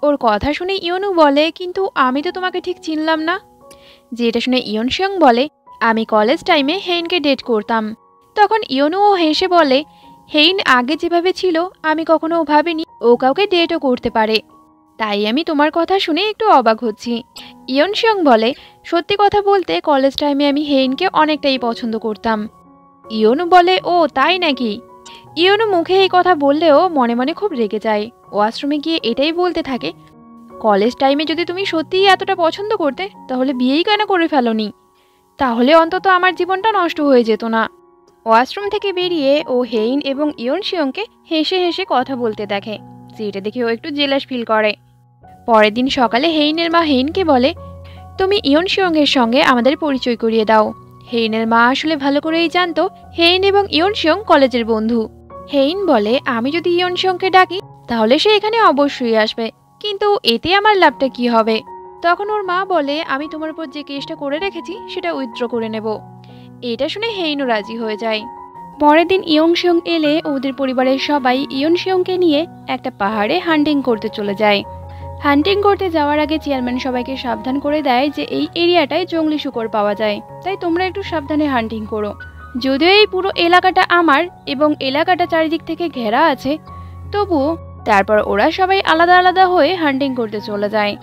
ওর কথা শুনে ইয়নু বলে কিন্তু আমি তো তোমাকে ঠিক চিনলাম না। যেটা শুনে ইয়ন সিয়ং বলে আমি কলেজ টাইমে হেইনকে ডেট করতাম। তখন ইয়নুও হেসে বলে হেইন আগে যেভাবে ছিল আমি কখনো ভাবিনি ও কাউকে ডেটও করতে পারে, তাই আমি তোমার কথা শুনে একটু অবাক হচ্ছি। ইয়ন সিয়ং বলে সত্যি কথা বলতে কলেজ টাইমে আমি হেইনকে অনেকটাই পছন্দ করতাম। ইয়নু বলে ও তাই নাকি? ইয়নু মুখে এই কথা বললেও মনে মনে খুব রেগে যায়। ওয়াশরুমে গিয়ে এটাই বলতে থাকে কলেজ টাইমে যদি তুমি সত্যিই এতটা পছন্দ করতে তাহলে বিয়েই কেন করে ফেলোনি? তাহলে অন্তত আমার জীবনটা নষ্ট হয়ে যেত না। ওয়াশরুম থেকে বেরিয়ে ও হেইন এবং ইয়ন সিয়ংকে হেসে হেসে কথা বলতে দেখে, যেটা দেখে ও একটু জেলাস ফিল করে। পরের দিন সকালে হেইনের মা হেইনকে বলে তুমি ইয়ন সিয়ংয়ের সঙ্গে আমাদের পরিচয় করিয়ে দাও। হেইনের মা আসলে ভালো করেই জানতো হেইন এবং ইয়ন সিয়ং কলেজের বন্ধু। হেইন বলে আমি যদি ইয়ন সিয়ংকে ডাকি তাহলে সে এখানে অবশ্যই আসবে, কিন্তু এতে আমার লাভটা কি হবে? তখন ওর মা বলে আমি তোমার উপর যে কেসটা করে রেখেছি সেটা উইথড্র করে নেব। এটা শুনে হেইনও রাজি হয়ে যায়। পরের দিন ইয়ং সিয়ং এলে ওদের পরিবারের সবাই ইয়ন সিয়ংকে নিয়ে একটা পাহাড়ে হান্টিং করতে চলে যায়। হান্টিং করতে যাওয়ার আগে চেয়ারম্যান সবাইকে সাবধান করে দেয় যে এই এরিয়াটায় জঙ্গলি শূকর পাওয়া যায়, তাই তোমরা একটু সাবধানে হান্টিং করো। যদিও এই পুরো এলাকাটা আমার এবং এলাকাটা চারিদিক থেকে ঘেরা আছে, তবুও তারপর ওরা সবাই আলাদা আলাদা হয়ে হান্টিং করতে চলে যায়,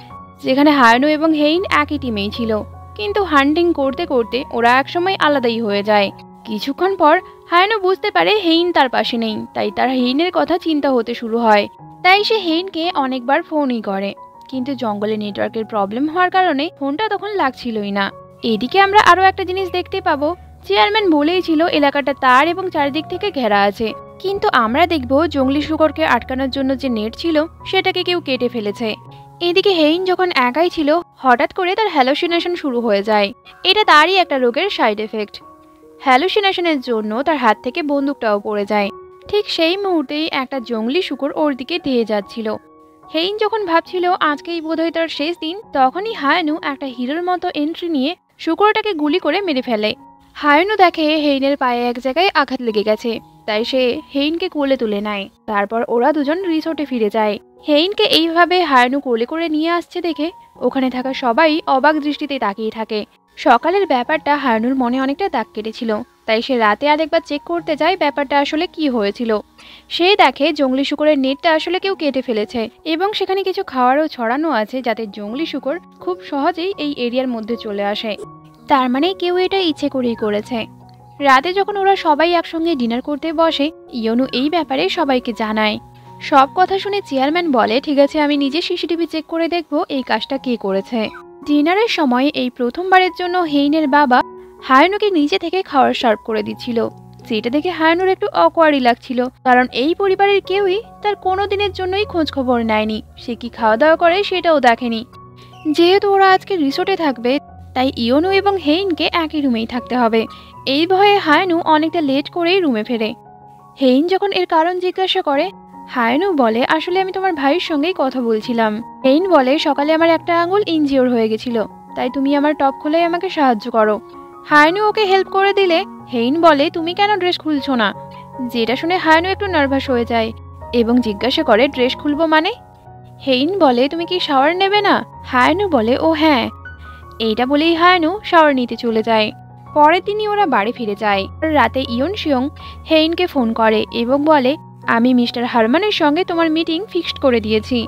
যেখানে হায়নু এবং হেইন একই টিমেই ছিল। কিন্তু হান্টিং করতে করতে ওরা একসময় আলাদাই হয়ে যায়। কিছুক্ষণ পর হায়নু বুঝতে পারে হেইন তার পাশে নেই, তাই তার হেইনের কথা চিন্তা হতে শুরু হয়। তাই সে হেইনকে অনেকবার ফোনই করে, কিন্তু জঙ্গলে নেটওয়ার্কের প্রবলেম হওয়ার কারণে ফোনটা তখন লাগছিলই না। এদিকে আমরা আরও একটা জিনিস দেখতে পাবো, চেয়ারম্যান বলেই ছিল এলাকাটা তার এবং চারিদিক থেকে ঘেরা আছে, কিন্তু আমরা দেখব জঙ্গলি শূকরকে আটকানোর জন্য যে নেট ছিল সেটাকে কেউ কেটে ফেলেছে। এদিকে হেইন যখন একাই ছিল হঠাৎ করে তার হ্যালোসিনেশন শুরু হয়ে যায়। এটা তারই একটা রোগের সাইড এফেক্ট। হ্যালোসিনেশনের জন্য তার হাত থেকে বন্দুকটাও পড়ে যায়। ঠিক সেই মুহূর্তেই একটা জঙ্গলি শূকর ওর দিকে ধেয়ে যাচ্ছিল। হেইন যখন ভাবছিল আজকেই বোধহয় তার শেষ দিন, তখনই হায়নু একটা হিরোর মতো এন্ট্রি নিয়ে শূকরটাকে গুলি করে মেরে ফেলে। হায়নু দেখে হেইনের পায়ে এক জায়গায় আঘাত লেগে গেছে, তাই সে হেইনকে কোলে তুলে নেয়। তারপর ওরা দুজন রিসোর্টে ফিরে যায়। হেইনকে এইভাবে হায়নু কোলে করে নিয়ে আসছে দেখে ওখানে থাকা সবাই অবাক দৃষ্টিতে তাকিয়ে থাকে। সকালের ব্যাপারটা হায়নুর মনে অনেকটা দাগ কেটেছিল, তাই সে রাতে আরেকবার চেক করতে যায় ব্যাপারটা আসলে কি হয়েছিল। সে দেখে জঙ্গলি শূকরের নেটটা আসলে কেউ কেটে ফেলেছে এবং সেখানে কিছু খাওয়ারও ছড়ানো আছে যাতে জঙ্গলি শূকর খুব সহজেই এই এরিয়ার মধ্যে চলে আসে। তার মানে কেউ এটা ইচ্ছে করেই করেছে। রাতে যখন ওরা সবাই একসঙ্গে ডিনার করতে বসে, ইয়নু এই ব্যাপারে সবাইকে জানায়। সব কথা শুনে চেয়ারম্যান বলে ঠিক আছে আমি নিজে সিসিটিভি চেক করে দেখবো এই কাজটা কে করেছে। ডিনারের সময় এই প্রথমবারের জন্য হেইনের বাবা হায়নুকে নিজে থেকে খাবার সার্ভ করে দিচ্ছিল, যেটা দেখে হায়নুর একটু অকওয়ার্ডই লাগছিল, কারণ এই পরিবারের কেউই তার কোনো দিনের জন্যই খোঁজ খবর নেয়নি, সে কি খাওয়া দাওয়া করে সেটাও দেখেনি। যেহেতু ওরা আজকে রিসোর্টে থাকবে তাই ইয়নু এবং হেইনকে একই রুমেই থাকতে হবে। এই ভয়ে হায়নু অনেকটা লেট করেই রুমে ফেরে। হেইন যখন এর কারণ জিজ্ঞাসা করে, হায়ানু বলে আসলে আমি তোমার ভাইয়ের সঙ্গেই কথা বলছিলাম। হেইন বলে সকালে আমার একটা আঙুল ইনজিওর হয়ে গেছিল, তাই তুমি আমার টপ খুলে আমাকে সাহায্য করো। হায়ানু ওকে হেল্প করে দিলে হেইন বলে তুমি কেন ড্রেস খুলছো না। যেটা শুনে হায়ানু একটু নার্ভাস হয়ে যায় এবং জিজ্ঞাসা করে ড্রেস খুলবো মানে। হেইন বলে তুমি কি শাওয়ার নেবে না। হায়ানু বলে ও হ্যাঁ। এইটা বলেই হায়ানু শাওয়ার নিতে চলে যায়। পরের দিনই ওরা বাড়ি ফিরে যায়। রাতে ইয়ন শিয়ং হেইনকে ফোন করে এবং বলে আমি মিস্টার হারমানের সঙ্গে তোমার মিটিং ফিক্সড করে দিয়েছি।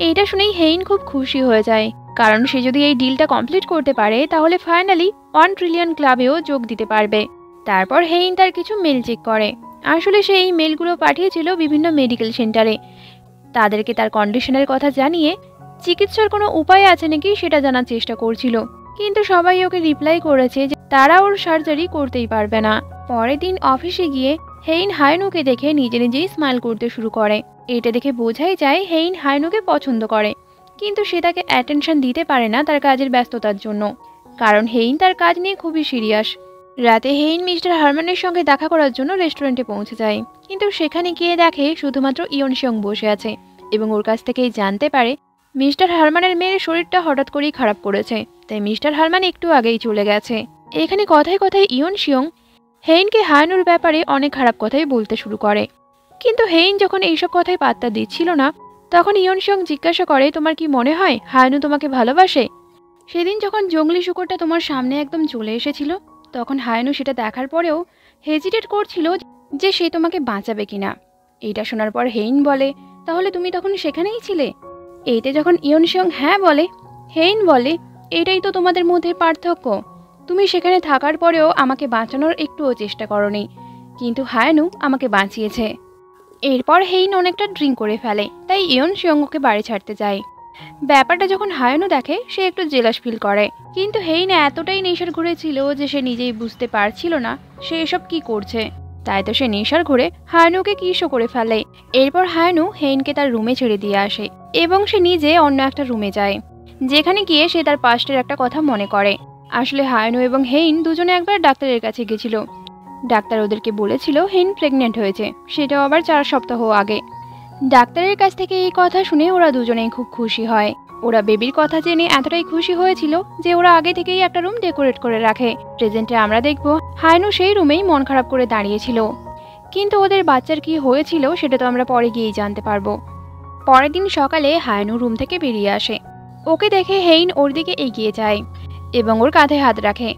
এইটা শুনেই হেইন খুব খুশি হয়ে যায়, কারণ সে যদি এই ডিলটা কমপ্লিট করতে পারে তাহলে ফাইনালি 1 ট্রিলিয়ন ক্লাবেও যোগ দিতে পারবে। তারপর হেইন তার কিছু মেল চেক করে। আসলে সে এই মেলগুলো পাঠিয়েছিল বিভিন্ন মেডিকেল সেন্টারে, তাদেরকে তার কন্ডিশনের কথা জানিয়ে চিকিৎসার কোনো উপায় আছে নাকি সেটা জানার চেষ্টা করছিল। কিন্তু সবাই ওকে রিপ্লাই করেছে যে তারা ওর সার্জারি করতেই পারবে না। পরের দিন অফিসে গিয়ে হেইন হায়ানুকে দেখে নিজে নিজেই স্মাইল করতে শুরু করে। এটা দেখে বোঝাই যায় হেইন হায়ানুকে পছন্দ করে, কিন্তু সে তাকে অ্যাটেনশন দিতে পারে না তার কাজের ব্যস্ততার জন্য, কারণ হেইন তার কাজ নিয়ে খুবই সিরিয়াস। রাতে হেইন মিস্টার হারমানের সঙ্গে দেখা করার জন্য রেস্টুরেন্টে পৌঁছে যায়, কিন্তু সেখানে গিয়ে দেখে শুধুমাত্র ইয়ন শিয়ং বসে আছে এবং ওর কাছ থেকেই জানতে পারে মিস্টার হারমানের মেয়ের শরীরটা হঠাৎ করেই খারাপ করেছে, তাই মিস্টার হারমান একটু আগেই চলে গেছে। এখানে কথায় কথায় ইয়ন শিয়ং হেইনকে হায়ানুর ব্যাপারে অনেক খারাপ কথাই বলতে শুরু করে। কিন্তু হেইন যখন এইসব কথায় পাত্তা দিচ্ছিল না, তখন ইয়ন শিয়ং জিজ্ঞাসা করে তোমার কি মনে হয় হায়ানু তোমাকে ভালোবাসে। সেদিন যখন জঙ্গলি শুকরটা তোমার সামনে একদম চলে এসেছিল, তখন হায়ানু সেটা দেখার পরেও হেজিটেট করছিল যে সে তোমাকে বাঁচাবে কিনা। এইটা শোনার পর হেইন বলে তাহলে তুমি তখন সেখানেই ছিলে। এইতে যখন ইয়ন শিয়ং হ্যাঁ বলে, হেইন বলে এটাই তো তোমাদের মধ্যে পার্থক্য, তুমি সেখানে থাকার পরেও আমাকে বাঁচানোর একটুও চেষ্টা করোনি, কিন্তু হায়ানু আমাকে বাঁচিয়েছে। এরপর হেইন অনেকটা ড্রিঙ্ক করে ফেলে, তাই ইয়ন শিয়ং ওকে বাড়ি ছাড়তে যায়। ব্যাপারটা যখন হায়ানু দেখে সে একটু জেলাস ফিল করে, কিন্তু হেইন এতটাই নেশার ঘুরে ছিল যে সে নিজেই বুঝতে পারছিল না সে এসব কি করছে। তাই তো সে নেশার ঘুরে হায়ানুকে কিসও করে ফেলে। এরপর হায়ানু হেইনকে তার রুমে ছেড়ে দিয়ে আসে এবং সে নিজে অন্য একটা রুমে যায়, যেখানে গিয়ে সে তার পাস্টের একটা কথা মনে করে। আসলে হায়ানু এবং হেইন দুজনে একবার ডাক্তারের কাছে গেছিল। ডাক্তার ওদেরকে বলেছিল হেইন প্রেগনেন্ট হয়েছে, সেটাও আবার 4 সপ্তাহ আগে। ডাক্তারের কাছ থেকে এই কথা শুনে ওরা দুজনেই খুব খুশি হয়। ওরা বেবির কথা জেনে এতটাই খুশি হয়েছিল যে ওরা আগে থেকেই একটা রুম ডেকোরেট করে রাখে। প্রেজেন্টে আমরা দেখব হায়ানু সেই রুমেই মন খারাপ করে দাঁড়িয়েছিল, কিন্তু ওদের বাচ্চার কি হয়েছিল সেটা তো আমরা পরে গিয়েই জানতে পারবো। পরের দিন সকালে হায়ানু রুম থেকে বেরিয়ে আসে। ওকে দেখে হেইন ওর দিকে এগিয়ে যায় এবং ওর কাঁধে হাত রাখে।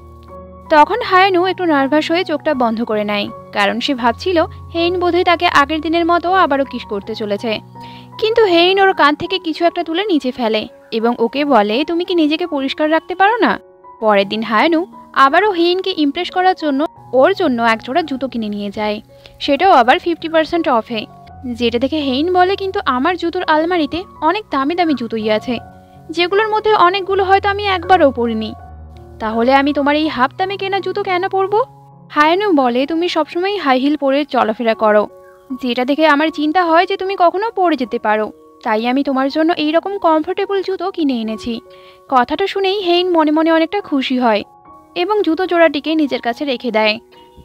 তখন হায়ানু একটু নার্ভাস হয়ে চোখটা বন্ধ করে নেয়, কারণ সে ভাবছিল হেইন বোধহয় তাকে আগের দিনের মতো আবারও কিস করতে চলেছে। কিন্তু হেইন ওর কাঁধ থেকে কিছু একটা তুলে নিচে ফেলে এবং ওকে বলে তুমি কি নিজেকে পরিষ্কার রাখতে পারো না। পরের দিন হায়ানু আবারও হেইনকে ইমপ্রেস করার জন্য ওর জন্য একজোড়া জুতো কিনে নিয়ে যায়, সেটাও আবার 50% অফে। যেটা দেখে হেইন বলে কিন্তু আমার জুতোর আলমারিতে অনেক দামি দামি জুতোই আছে, যেগুলোর মধ্যে অনেকগুলো হয়তো আমি একবারও পরিনি, তাহলে আমি তোমার এই হাফ দামে কেনা জুতো কেন পরবো। হায়ানু বলে তুমি সবসময় হাই হিল পরে চলাফেরা করো, যেটা দেখে আমার চিন্তা হয় যে তুমি কখনো পড়ে যেতে পারো, তাই আমি তোমার জন্য এই রকম কমফোর্টেবল জুতো কিনে এনেছি। কথাটা শুনেই হেইন মনে মনে অনেকটা খুশি হয় এবং জুতো জোড়াটিকে নিজের কাছে রেখে দেয়।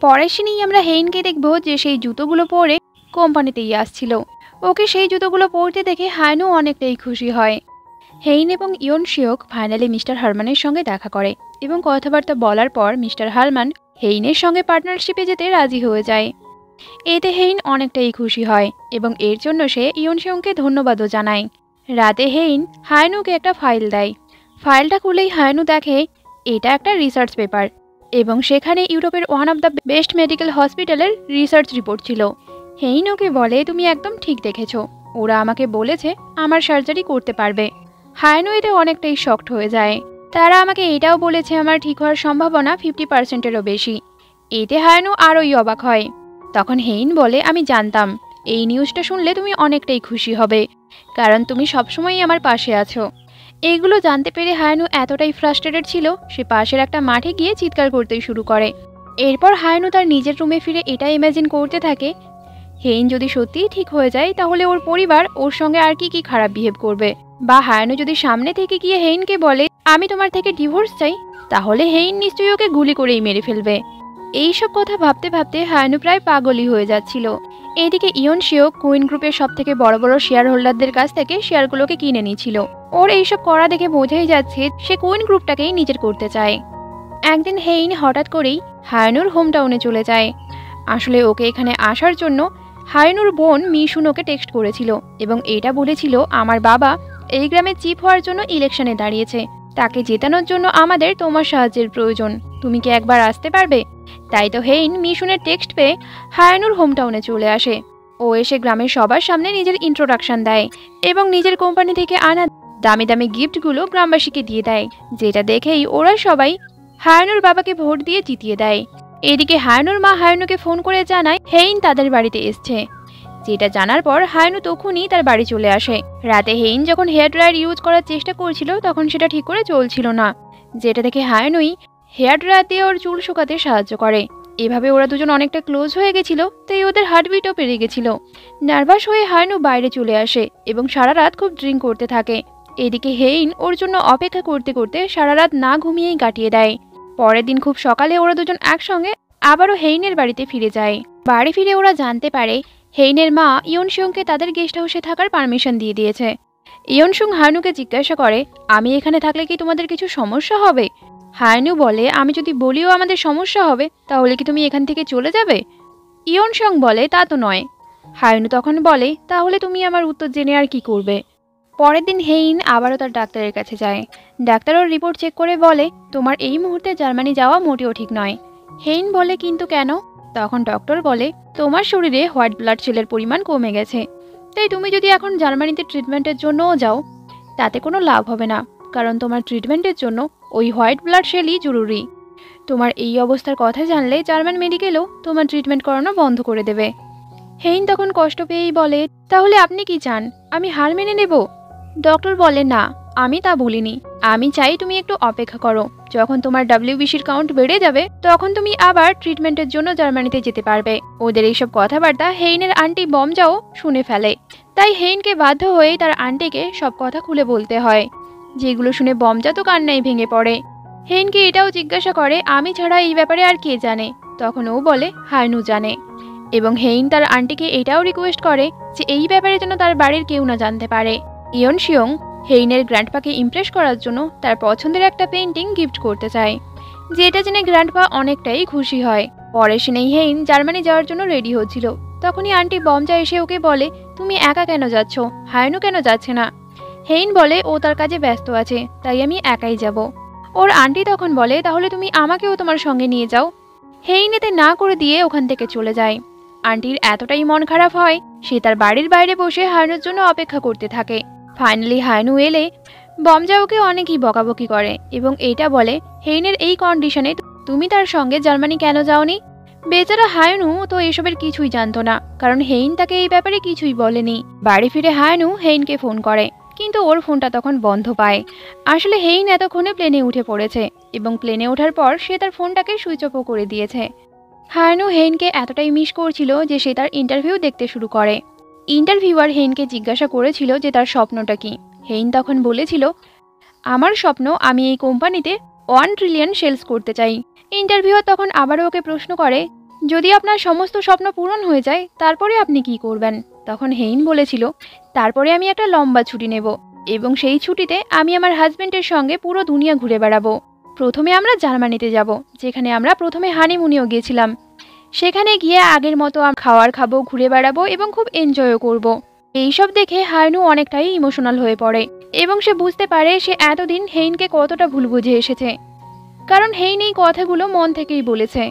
পরের দিনই আমরা হেইনকে দেখব যে সেই জুতোগুলো পরে কোম্পানিতেই আসছিল। ওকে সেই জুতোগুলো পরতে দেখে হায়ানু অনেকটাই খুশি হয়। হেইন এবং ইয়ন শিয়ক ফাইনালি মিস্টার হারমানের সঙ্গে দেখা করে এবং কথাবার্তা বলার পর মিস্টার হারমান হেইনের সঙ্গে পার্টনারশিপে যেতে রাজি হয়ে যায়। এতে হেইন অনেকটাই খুশি হয় এবং এর জন্য সে ইয়ন শিয়ংকে ধন্যবাদও জানায়। রাতে হেইন হায়ানুকে একটা ফাইল দেয়। ফাইলটা খুলেই হায়ানু দেখে এটা একটা রিসার্চ পেপার এবং সেখানে ইউরোপের one of the best medical হসপিটালের রিসার্চ রিপোর্ট ছিল। হেইন ওকে বলে তুমি একদম ঠিক দেখেছো, ওরা আমাকে বলেছে আমার সার্জারি করতে পারবে। হায়ানু এতে অনেকটাই শকড হয়ে যায়। তারা আমাকে এটাও বলেছে আমার ঠিক হওয়ার সম্ভাবনা 50%-এরও বেশি। এতে হায়ানু আরোই অবাক হয়। তখন হেইন বলে আমি জানতাম এই নিউজটা শুনলে তুমি অনেকটাই খুশি হবে, কারণ তুমি সবসময়ই আমার পাশে আছো। এইগুলো জানতে পেরে হায়ানু এতটাই ফ্রাস্ট্রেটেড ছিল সে পাশের একটা মাঠে গিয়ে চিৎকার করতেই শুরু করে। এরপর হায়ানু তার নিজের রুমে ফিরে এটা ইমাজিন করতে থাকে হেইন যদি সত্যিই ঠিক হয়ে যায় তাহলে ওর পরিবার ওর সঙ্গে আর কি খারাপ বিহেভ করবে, বা হায়ানু যদি সামনে থেকে গিয়ে হেইনকে বলে আমি তোমার থেকে ডিভোর্স চাই, তাহলে হেইন নিশ্চয়ই ওকে গুলি করেই মেরে ফেলবে। এইসব কথা ভাবতে ভাবতে হায়ানু প্রায় পাগলই হয়ে যাচ্ছিল। এদিকে ইয়নশিও কুইন গ্রুপের সবথেকে বড় বড় শেয়ার হোল্ডারদের কাছ থেকে শেয়ারগুলোকে কিনে নিয়েছিল। ওর এইসব করা দেখে বোঝাই যাচ্ছে সে কুইন গ্রুপটাকেই নিজের করতে চায়। একদিন হেইন হঠাৎ করেই হায়ানুর হোম টাউনে চলে যায়। আসলে ওকে এখানে আসার জন্য হায়ানুর বোন মিশুন ওকে টেক্সট করেছিল এবং এটা বলেছিল আমার বাবা এই গ্রামে চিফ হওয়ার জন্য ইলেকশনে দাঁড়িয়েছে, তাকে জেতানোর জন্য আমাদের তোমার সাহায্যের প্রয়োজন, তুমি কি একবার আসতে পারবে? তাই তো হেইন মিশুনের টেক্সট পেয়ে হায়ানুর হোম টাউনে চলে আসে। ও এসে গ্রামের সবার সামনে নিজের ইন্ট্রোডাকশন দেয় এবং নিজের কোম্পানি থেকে আনা দামি দামি গিফটগুলো গ্রামবাসীকে দিয়ে দেয়, যেটা দেখেই ওরা সবাই হায়ানুর বাবাকে ভোট দিয়ে জিতিয়ে দেয়। এদিকে হায়ানুর মা হায়ানুকে ফোন করে জানায় হেইন তাদের বাড়িতে এসছে। যেটা জানার পর হায়ানু তখনই তার বাড়ি চলে আসে। রাতে হেইন যখন হেয়ার ড্রায়ার ইউজ করার চেষ্টা করছিল তখন সেটা ঠিক করে চলছিল না, যেটা দেখে হায়ানুই হেয়ার ড্রায়ার দিয়ে ওর চুল শুকাতে সাহায্য করে। এভাবে ওরা দুজন অনেকটা ক্লোজ হয়ে গেছিল, তাই ওদের হার্টবিটও বেড়ে গেছিল। নার্ভাস হয়ে হায়ানু বাইরে চলে আসে এবং সারা রাত খুব ড্রিঙ্ক করতে থাকে। এদিকে হেইন ওর জন্য অপেক্ষা করতে করতে সারা রাত না ঘুমিয়েই কাটিয়ে দেয়। পরের দিন খুব সকালে ওরা দুজন একসঙ্গে আবারও হেইনের বাড়িতে ফিরে যায়। বাড়ি ফিরে ওরা জানতে পারে হেইনের মা ইয়নসিয়ংকে তাদের গেস্ট হাউসে থাকার পারমিশন দিয়ে দিয়েছে। ইয়নসুং হায়ানুকে জিজ্ঞাসা করে আমি এখানে থাকলে কি তোমাদের কিছু সমস্যা হবে? হায়ানু বলে আমি যদি বলিও আমাদের সমস্যা হবে তাহলে কি তুমি এখান থেকে চলে যাবে? ইয়নসং বলে তা তো নয়। হায়ানু তখন বলে তাহলে তুমি আমার উত্তর জেনে আর কি করবে? পরের দিন হেইন আবারও তার ডাক্তারের কাছে যায়। ডাক্তার ওর রিপোর্ট চেক করে বলে তোমার এই মুহূর্তে জার্মানি যাওয়া মোটেও ঠিক নয়। হেইন বলে কিন্তু কেন? তখন ডক্টর বলে তোমার শরীরে হোয়াইট ব্লাড সেলের পরিমাণ কমে গেছে, তাই তুমি যদি এখন জার্মানিতে ট্রিটমেন্টের জন্যও যাও তাতে কোনো লাভ হবে না, কারণ তোমার ট্রিটমেন্টের জন্য ওই হোয়াইট ব্লাড সেলই জরুরি। তোমার এই অবস্থার কথা জানলে জার্মান মেডিকেলও তোমার ট্রিটমেন্ট করানো বন্ধ করে দেবে। হেইন তখন কষ্ট পেয়েই বলে তাহলে আপনি কি চান, আমি হার মেনে নেব? ডক্টর বলে না, আমি তা বলিনি, আমি চাই তুমি একটু অপেক্ষা করো, যখন তোমার WBCর কাউন্ট বেড়ে যাবে তখন তুমি আবার ট্রিটমেন্টের জন্য জার্মানিতে যেতে পারবে। ওদের এইসব কথাবার্তা হেইনের আন্টি বমজাও শুনে ফেলে, তাই হেইনকে বাধ্য হয়ে তার আন্টিকে সব কথা খুলে বলতে হয়, যেগুলো শুনে বমজা তো কান্নায় ভেঙে পড়ে। হেইনকে এটাও জিজ্ঞাসা করে আমি ছাড়া এই ব্যাপারে আর কে জানে? তখন ও বলে হায়ানু জানে। এবং হেইন তার আন্টিকে এটাও রিকোয়েস্ট করে যে এই ব্যাপারে যেন তার বাড়ির কেউ না জানতে পারে। ইয়নশিয়ং হেইনের গ্র্যান্ডপাকে ইমপ্রেস করার জন্য তার পছন্দের একটা পেইন্টিং গিফট করতে চায়, যেটা জেনে গ্র্যান্ডপা অনেকটাই খুশি হয়। পরে শুনেই হেইন জার্মানি যাওয়ার জন্য রেডি হচ্ছিল, তখনই আন্টি বমজা এসে ওকে বলে তুমি একা কেন যাচ্ছ, হায়ানু কেন যাচ্ছে না? হেইন বলে ও তার কাজে ব্যস্ত আছে, তাই আমি একাই যাব। ওর আন্টি তখন বলে তাহলে তুমি আমাকেও তোমার সঙ্গে নিয়ে যাও। হেইন এতে না করে দিয়ে ওখান থেকে চলে যায়। আন্টির এতটাই মন খারাপ হয় সে তার বাড়ির বাইরে বসে হায়ানুর জন্য অপেক্ষা করতে থাকে। ফাইনালি হায়ানু এলে বমজা ওকে অনেকই বকাবকি করে এবং এটা বলে হেইনের এই কন্ডিশনে তুমি তার সঙ্গে জার্মানি কেন যাওনি? বেচারা হায়ানু তো এসবের কিছুই জানতো না, কারণ হেইন তাকে এই ব্যাপারে কিছুই বলেনি। বাড়ি ফিরে হায়ানু হেইনকে ফোন করে, কিন্তু ওর ফোনটা তখন বন্ধ পায়। আসলে হেইন এতক্ষণে প্লেনে উঠে পড়েছে এবং প্লেনে ওঠার পর সে তার ফোনটাকে সুইচ অফও করে দিয়েছে। হায়ানু হেইনকে এতটাই মিস করছিল যে সে তার ইন্টারভিউ দেখতে শুরু করে। ইন্টারভিউয়ার হেইনকে জিজ্ঞাসা করেছিল যে তার স্বপ্নটা কি। হেইন তখন বলেছিল আমার স্বপ্ন আমি এই কোম্পানিতে 1 ট্রিলিয়ন সেলস করতে চাই। ইন্টারভিউয়ার তখন আবারও ওকে প্রশ্ন করে যদি আপনার সমস্ত স্বপ্ন পূরণ হয়ে যায় তারপরে আপনি কি করবেন? তখন হেইন বলেছিল তারপরে আমি একটা লম্বা ছুটি নেব এবং সেই ছুটিতে আমি আমার হাজবেন্ডের সঙ্গে পুরো দুনিয়া ঘুরে বেড়াবো। প্রথমে আমরা জার্মানিতে যাব, যেখানে আমরা প্রথমে হানিমুনেও গিয়েছিলাম। সেখানে গিয়ে আগের মতো খাবার খাবো, ঘুরে বেড়াবো এবং খুব এনজয়ও করব। এইসব দেখে হায়ানু অনেকটাই ইমোশনাল হয়ে পড়ে এবং সে বুঝতে পারে সে এতদিন হেইনকে কতটা ভুল বুঝে এসেছে, কারণ হেইন এই কথাগুলো মন থেকেই বলেছে।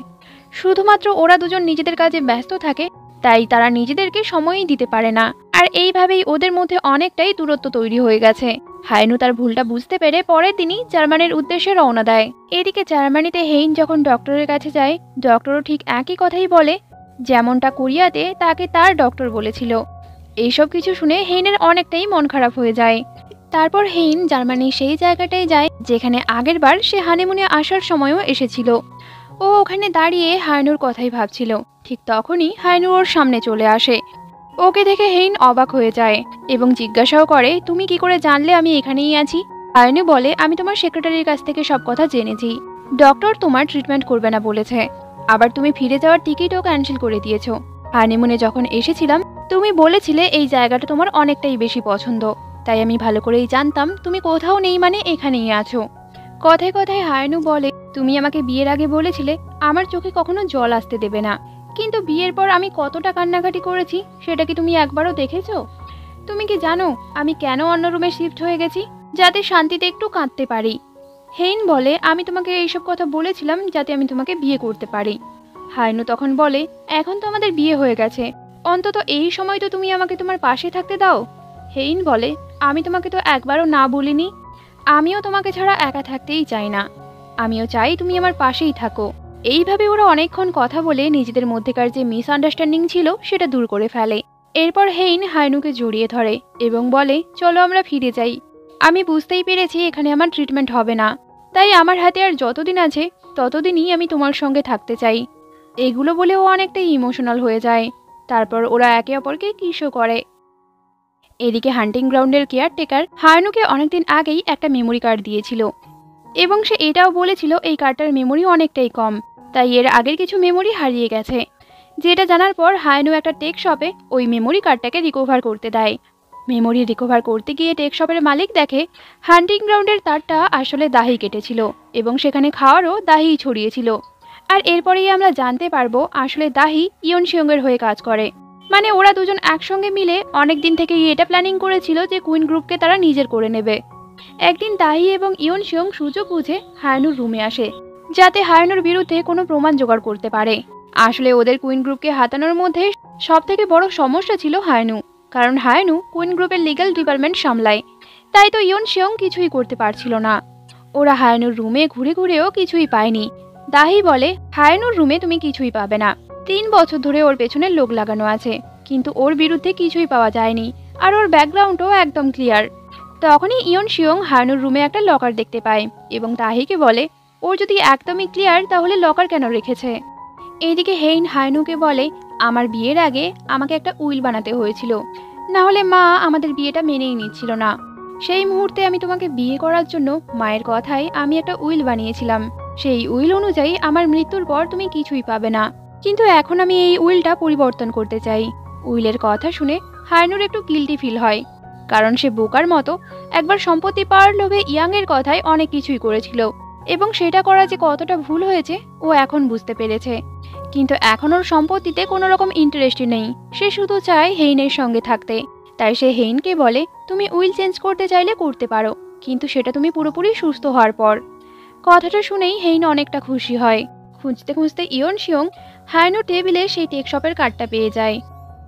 শুধুমাত্র ওরা দুজন নিজেদের কাজে ব্যস্ত থাকে, তাই তারা নিজেদেরকে সময়ই দিতে পারে না, আর এইভাবেই ওদের মধ্যে অনেকটাই দূরত্ব তৈরি হয়ে গেছে। হায়ানু তার ভুলটা বুঝতে পেরে পরের দিনই জার্মানির উদ্দেশ্যে রওনা দেয়। এদিকে জার্মানিতে হেইন যখন ডক্টরের কাছে যায়, ডক্টরও ঠিক একই কথাই বলে যেমনটা কোরিয়াতে তাকে তার ডক্টর বলেছিল। এইসব কিছু শুনে হেইনের অনেকটাই মন খারাপ হয়ে যায়। তারপর হেইন জার্মানির সেই জায়গাটায় যায় যেখানে আগের বার সে হানিমুনে আসার সময়ও এসেছিল। ও ওখানে দাঁড়িয়ে হায়ানুর কথাই ভাবছিল। ঠিক তখনই হায়ানু ওর সামনে চলে আসে। ওকে দেখে হেইন অবাক হয়ে যায় এবং জিজ্ঞাসাও করে তুমি কি করে জানলে আমি এখানেই আছি? হায়ানু বলে আমি তোমার সেক্রেটারির কাছ থেকে সব কথা জেনেছি। ডক্টর তোমার ট্রিটমেন্ট করবে না বলেছে, আবার তুমি ফিরে যাওয়ার টিকিটও ক্যান্সেল করে দিয়েছো। হানিমুনে যখন এসেছিলাম তুমি বলেছিলে এই জায়গাটা তোমার অনেকটাই বেশি পছন্দ, তাই আমি ভালো করেই জানতাম তুমি কোথাও নেই, মানে এখানেই আছো। কথায় কথায় হায়নু বলে, তুমি আমাকে বিয়ের আগে বলেছিলে আমার চোখে কখনো জল আসতে দেবে না, কিন্তু বিয়ের পর আমি কতটা কান্নাকাটি করেছি সেটা কি তুমি একবারও দেখেছো? তুমি কি জানো আমি কেন অন্য রুমে শিফট হয়ে গেছি? যাতে শান্তিতে একটু কাঁদতে পারি। হেইন বলে, আমি তোমাকে এইসব কথা বলেছিলাম যাতে আমি তোমাকে বিয়ে করতে পারি। হায়নু তখন বলে, এখন তো আমাদের বিয়ে হয়ে গেছে, অন্তত এই সময় তো তুমি আমাকে তোমার পাশে থাকতে দাও। হেইন বলে, আমি তোমাকে তো একবারও না বলিনি, আমিও তোমাকে ছাড়া একা থাকতেই চাই না, আমিও চাই তুমি আমার পাশেই থাকো। এইভাবে ওরা অনেকক্ষণ কথা বলে নিজেদের মধ্যেকার যে মিসআন্ডারস্ট্যান্ডিং ছিল সেটা দূর করে ফেলে। এরপর হেইন হায়নুকে জড়িয়ে ধরে এবং বলে, চলো আমরা ফিরে যাই, আমি বুঝতেই পেরেছি এখানে আমার ট্রিটমেন্ট হবে না, তাই আমার হাতে আর যতদিন আছে ততদিনই আমি তোমার সঙ্গে থাকতে চাই। এগুলো বলে ও অনেকটাই ইমোশনাল হয়ে যায়। তারপর ওরা একে অপরকে কিসও করে। এদিকে হান্টিং গ্রাউন্ডের কেয়ারটেকার হায়নুকে অনেকদিন আগেই একটা মেমোরি কার্ড দিয়েছিল এবং সে এটাও বলেছিল এই কার্ডটার মেমোরি অনেকটাই কম, তাই এর আগের কিছু মেমোরি হারিয়ে গেছে। যেটা জানার পর হায়নু একটা টেক শপে ওই মেমোরি কার্ডটাকে রিকভার করতে দেয়। মেমোরি রিকভার করতে গিয়ে টেক শপের মালিক দেখে হান্টিং গ্রাউন্ডের তারটা আসলে দাহি কেটেছিল এবং সেখানে খাওয়ারও দাহি ছড়িয়েছিল। আর এরপরেই আমরা জানতে পারবো আসলে দাহি ইয়ন সিয়ংয়ের হয়ে কাজ করে, মানে ওরা দুজন একসঙ্গে মিলে অনেক দিন থেকেই এটা প্ল্যানিং করেছিল যে কুইন গ্রুপকে তারা নিজের করে নেবে। একদিন দাহি এবং ইয়ন সিয়ং সুযোগ বুঝে হায়নুর রুমে আসে যাতে হায়নুর বিরুদ্ধে কোনো প্রমাণ জোগাড় করতে পারে। আসলে ওদের কুইন গ্রুপকে হাতানোর মধ্যে সব থেকে বড় সমস্যা ছিল হায়নু, কারণ হায়নু কুইন গ্রুপের লিগ্যাল ডিপার্টমেন্ট সামলায়, তাই তো ইয়ন সিয়ং কিছুই করতে পারছিল না। ওরা হায়নুর রুমে ঘুরে ঘুরেও কিছুই পায়নি। দাহি বলে, হায়নুর রুমে তুমি কিছুই পাবে না, 3 বছর ধরে ওর পেছনে লোক লাগানো আছে, কিন্তু ওর বিরুদ্ধে কিছুই পাওয়া যায়নি, আর ওর ব্যাকগ্রাউন্ডও একদম ক্লিয়ার। তখনই ইয়ন সিয়ং হায়নুর রুমে একটা লকার দেখতে পায় এবং দাহিকে বলে, ওর যদি একদমই ক্লিয়ার তাহলে লকার কেন রেখেছে। এইদিকে হেইন হায়নুকে বলে, আমার বিয়ের আগে আমাকে একটা উইল বানাতে হয়েছিল, না হলে মা আমাদের বিয়েটা মেনেই নিচ্ছিল না। সেই মুহূর্তে আমি তোমাকে বিয়ে করার জন্য মায়ের কথায় আমি একটা উইল বানিয়েছিলাম, সেই উইল অনুযায়ী আমার মৃত্যুর পর তুমি কিছুই পাবে না, কিন্তু এখন আমি এই উইলটা পরিবর্তন করতে চাই। উইলের কথা শুনে হায়নুর একটু গিল্টি ফিল হয়, কারণ সে বোকার মতো একবার সম্পত্তি পাওয়ার লোভে ইয়াংয়ের কথায় অনেক কিছুই করেছিল এবং সেটা করা যে কতটা ভুল হয়েছে ও এখন বুঝতে পেরেছে। কিন্তু এখন ওর সম্পত্তিতে কোনো রকম ইন্টারেস্টই নেই, সে শুধু চায় হেইনের সঙ্গে থাকতে। তাই সে হেইনকে বলে, তুমি উইল চেঞ্জ করতে চাইলে করতে পারো, কিন্তু সেটা তুমি পুরোপুরি সুস্থ হওয়ার পর। কথাটা শুনেই হেইন অনেকটা খুশি হয়। খুঁজতে খুঁজতে ইয়ন সিয়ং হায়নু টেবিলে সেই টেক শপের কার্ডটা পেয়ে যায়,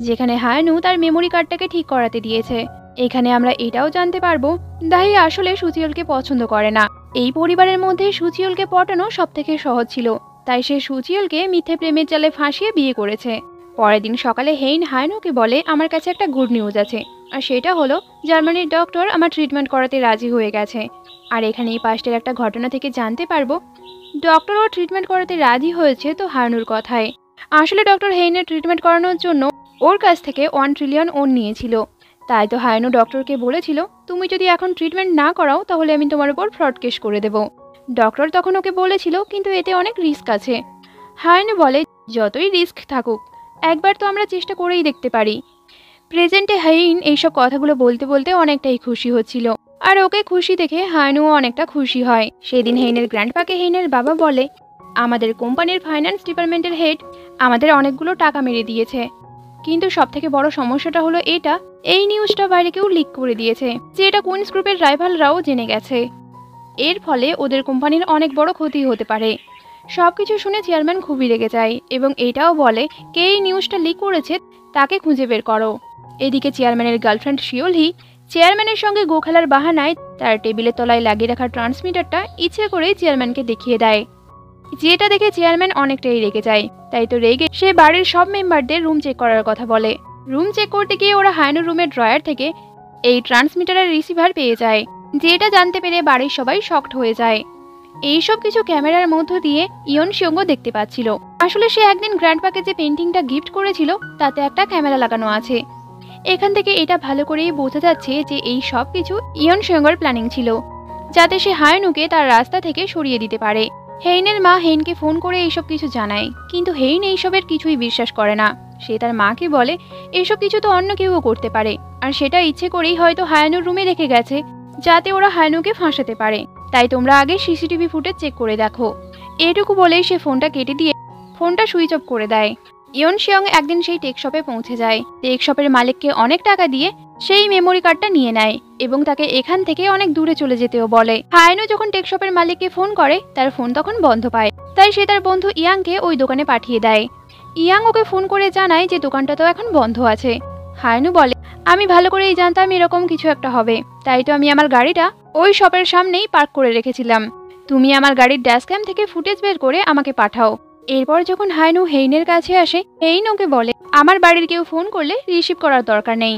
যেখানে হায়নু তার মেমোরি কার্ডটাকে ঠিক করাতে দিয়েছে। এখানে আমরা এটাও জানতে পারবো দাহি আসলে সুচিয়লকে পছন্দ করে না। এই পরিবারের মধ্যে সুচিয়লকে পটানো সব থেকে সহজ ছিল, তাই সে সুচিয়লকে মিথ্যে প্রেমের জালে ফাঁসিয়ে বিয়ে করেছে। পরের দিন সকালে হেইন হায়নুকে বলে, আমার কাছে একটা গুড নিউজ আছে, আর সেটা হলো জার্মানির ডক্টর আমার ট্রিটমেন্ট করাতে রাজি হয়ে গেছে। আর এখানে এই পাস্টের একটা ঘটনা থেকে জানতে পারবো ডক্টরও ট্রিটমেন্ট করাতে রাজি হয়েছে তো হায়নুর কথায়। আসলে ডক্টর হেইনের ট্রিটমেন্ট করানোর জন্য ওর কাছ থেকে 1 ট্রিলিয়ন ওন নিয়েছিল, তাই তো হায়নু ডক্টরকে বলেছিল, তুমি যদি এখন ট্রিটমেন্ট না করাও তাহলে আমি তোমার উপর ফ্রড কেস করে দেব। ডক্টর তখন ওকে বলেছিল, কিন্তু এতে অনেক রিস্ক আছে। হায়নু বলে, যতই রিস্ক থাকুক একবার তো আমরা চেষ্টা করেই দেখতে পারি। প্রেজেন্টে হেইন এইসব কথাগুলো বলতে বলতে অনেকটাই খুশি হচ্ছিল, আর ওকে খুশি দেখে হায়নুও অনেকটা খুশি হয়। সেদিন হেইনের গ্র্যান্ডপাকে হেইনের বাবা বলে, আমাদের কোম্পানির ফাইন্যান্স ডিপার্টমেন্টের হেড আমাদের অনেকগুলো টাকা মেরে দিয়েছে, কিন্তু সব থেকে বড় সমস্যাটা হলো এটা, এই নিউজটা বাইরে কেউ লিক করে দিয়েছে যে এটা কুইন্স গ্রুপের রাইভালরাও জেনে গেছে। এর ফলে ওদের কোম্পানির অনেক বড় ক্ষতি হতে পারে। সবকিছু শুনে চেয়ারম্যান খুবই রেগে যায় এবং এটাও বলে, কে এই নিউজটা লিক করেছে তাকে খুঁজে বের করো। এদিকে চেয়ারম্যানের গার্লফ্রেন্ড শিওলহি চেয়ারম্যানের সঙ্গে গো খেলার বাহানায় তার টেবিলের তলায় লাগিয়ে রাখা ট্রান্সমিটারটা ইচ্ছে করেই চেয়ারম্যানকে দেখিয়ে দেয়, যেটা দেখে চেয়ারম্যান অনেকটাই রেগে যায়। তাই তো রেগে সে বাড়ির সব মেম্বারদের রুম চেক করার কথা বলে। রুম চেক করতে গিয়ে ওরা হায়নুর রুমের ড্রয়ার থেকে এই ট্রান্সমিটারের রিসিভার পেয়ে যায়, যেটা জানতে পেরে বাড়ির সবাই শকড হয়ে যায়। এইসব কিছু ক্যামেরার মধ্য দিয়ে ইয়ন সিয়ংও দেখতে পাচ্ছিল। আসলে সে একদিন গ্র্যান্ডপাকে যে পেন্টিংটা গিফট করেছিল তাতে একটা ক্যামেরা লাগানো আছে। এখান থেকে এটা ভালো করেই বোঝা যাচ্ছে যে এই সব কিছু ইয়ন সিয়ংয়ের প্ল্যানিং ছিল, যাতে সে হায়নুকে তার রাস্তা থেকে সরিয়ে দিতে পারে। হেইনের মা হেইনকে ফোন করে এইসব কিছু জানায়, কিন্তু হেইন এইসবের কিছুই বিশ্বাস করে না। সে তার মাকে বলে এসব কিছু তো অন্য কেউ করতে পারে, আর সেটা ইচ্ছে করেই হয়তো হায়ানুর রুমে রেখে গেছে যাতে ওরা হায়ানুকে ফাঁসাতে পারে। তাই তোমরা আগে সিসিটিভি ফুটেজ চেক করে দেখো। এটুকু বলেই সে ফোনটা কেটে দিয়ে ফোনটা সুইচ অফ করে দেয়। ইয়ন শিয়ং একদিন সেই টেক শপে পৌঁছে যায়। টেক শপের মালিককে অনেক টাকা দিয়ে সেই মেমোরি কার্ডটা নিয়ে নেয় এবং তাকে এখান থেকে অনেক দূরে চলে যেতেও বলে। হায়ানু যখন টেক শপের মালিককে ফোন করে তার ফোন তখন বন্ধ পায়, তাই সে তার বন্ধু ইয়াংকে ওই দোকানে পাঠিয়ে দেয়। ইয়াং ওকে ফোন করে জানায় যে দোকানটা তো এখন বন্ধ আছে। হায়ানু বলে আমি ভালো করেই জানতাম এরকম কিছু একটা হবে, তাই তো আমি আমার গাড়িটা ওই শপের সামনেই পার্ক করে রেখেছিলাম। তুমি আমার গাড়ির ড্যাশক্যাম থেকে ফুটেজ বের করে আমাকে পাঠাও। এরপর যখন হায়ানু হেইনের কাছে আসে, হেইন ওকে বলে আমার বাড়ির কেউ ফোন করলে রিসিভ করার দরকার নেই।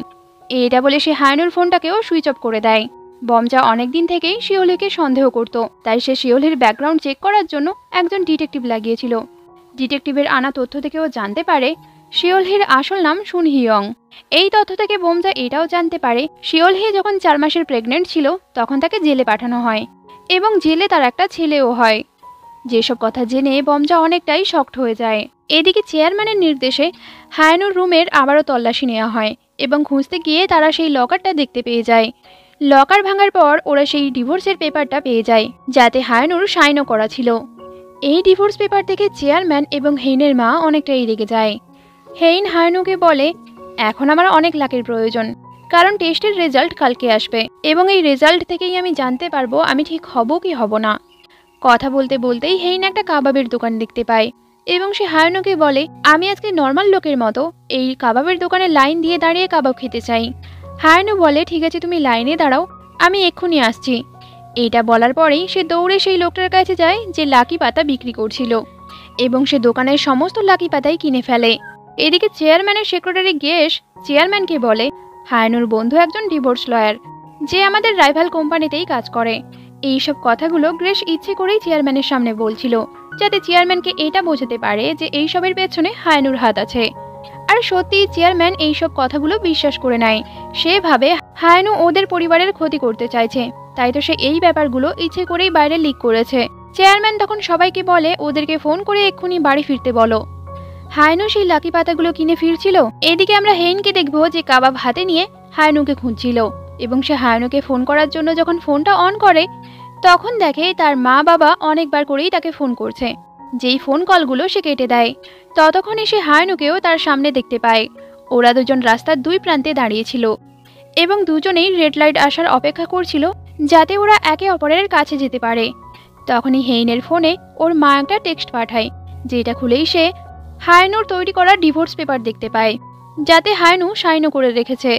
এটা বলে সে হায়ানুর ফোনটাকেও সুইচ অফ করে দেয়। বমজা অনেকদিন থেকেই শিওলিকে সন্দেহ করত, তাই সে শিওলির ব্যাকগ্রাউন্ড চেক করার জন্য একজন ডিটেকটিভ লাগিয়েছিল। ডিটেকটিভের আনা তথ্য থেকেও জানতে পারে শিওলহির আসল নাম শুন হিয়ং। এই তথ্য থেকে বোমজা এটাও জানতে পারে শিওলহি যখন 4 মাসের প্রেগনেন্ট ছিল তখন তাকে জেলে পাঠানো হয় এবং জেলে তার একটা ছেলেও হয়। যেসব কথা জেনে বোমজা অনেকটাই শকড হয়ে যায়। এদিকে চেয়ারম্যানের নির্দেশে হায়ানুর রুমের আবারও তল্লাশি নেওয়া হয় এবং খুঁজতে গিয়ে তারা সেই লকারটা দেখতে পেয়ে যায়। লকার ভাঙার পর ওরা সেই ডিভোর্সের পেপারটা পেয়ে যায় যাতে হায়ানুর সাইনও করা ছিল। এই ডিভোর্স পেপার থেকে চেয়ারম্যান এবং হেইনের মা অনেকটাই রেগে যায়। হেইন হায়ানুকে বলে এখন আমার অনেক লাকের প্রয়োজন, কারণ টেস্টের রেজাল্ট কালকে আসবে এবং এই রেজাল্ট থেকেই আমি জানতে পারবো আমি ঠিক হব কি হব না। কথা বলতে বলতেই হেইন একটা কাবাবের দোকান দেখতে পায় এবং সে হায়ানুকে বলে আমি আজকে নর্মাল লোকের মতো এই কাবাবের দোকানে লাইন দিয়ে দাঁড়িয়ে কাবাব খেতে চাই। হায়ানু বলে ঠিক আছে তুমি লাইনে দাঁড়াও, আমি এক্ষুনি আসছি। এটা বলার পরেই সে দৌড়ে সেই লোকটার কাছে যায় যে লাকি পাতা বিক্রি করছিল এবং সে দোকানের সমস্ত লাকি পাতাই কিনে ফেলে। এদিকে চেয়ারম্যানের সেক্রেটারি গেস চেয়ারম্যানকে বলে হায়ানুর বন্ধু একজন ডিভোর্স লয়ার যে আমাদের রাইভাল কোম্পানিতেই কাজ করে। এইসব কথাগুলো গ্রেস ইচ্ছে করেই চেয়ারম্যানের সামনে বলছিল যাতে চেয়ারম্যানকে এটা বোঝাতে পারে যে এইসবের পেছনে হায়ানুর হাত আছে। আর সত্যি চেয়ারম্যান এইসব কথাগুলো বিশ্বাস করে নেয়। সে ভাবে হায়ানু ওদের পরিবারের ক্ষতি করতে চাইছে, তাই তো সে এই ব্যাপারগুলো ইচ্ছে করেই বাইরে লিক করেছে। চেয়ারম্যান তখন সবাইকে বলে ওদেরকে ফোন করে এক্ষুনি বাড়ি ফিরতে বলো। হায়ানু সেই লাকি পাতাগুলো কিনে ফিরছিল। এদিকে আমরা হেইনকে দেখব যে কাবাব হাতে নিয়ে হায়ানুকে খুঁজছিল এবং সে হায়ানুকে ফোন করার জন্য যখন ফোনটা অন করে তখন দেখে তার মা বাবা অনেকবার করেই তাকে ফোন করছে। যেই ফোন কলগুলো সে কেটে দেয় ততক্ষণে সে হায়ানুকেও তার সামনে দেখতে পায়। ওরা দুজন রাস্তার দুই প্রান্তে দাঁড়িয়েছিল এবং দুজনেই রেড লাইট আসার অপেক্ষা করছিল যাতে ওরা একে অপরের কাছে যেতে পারে। তখনই হেইনের ফোনে ওর মা একটা টেক্সট পাঠায়, যেটা খুলেই সে হায়ানুর তৈরি করা ডিভোর্স পেপার দেখতে পায় যাতে হায়ানু সাইনও করে রেখেছে।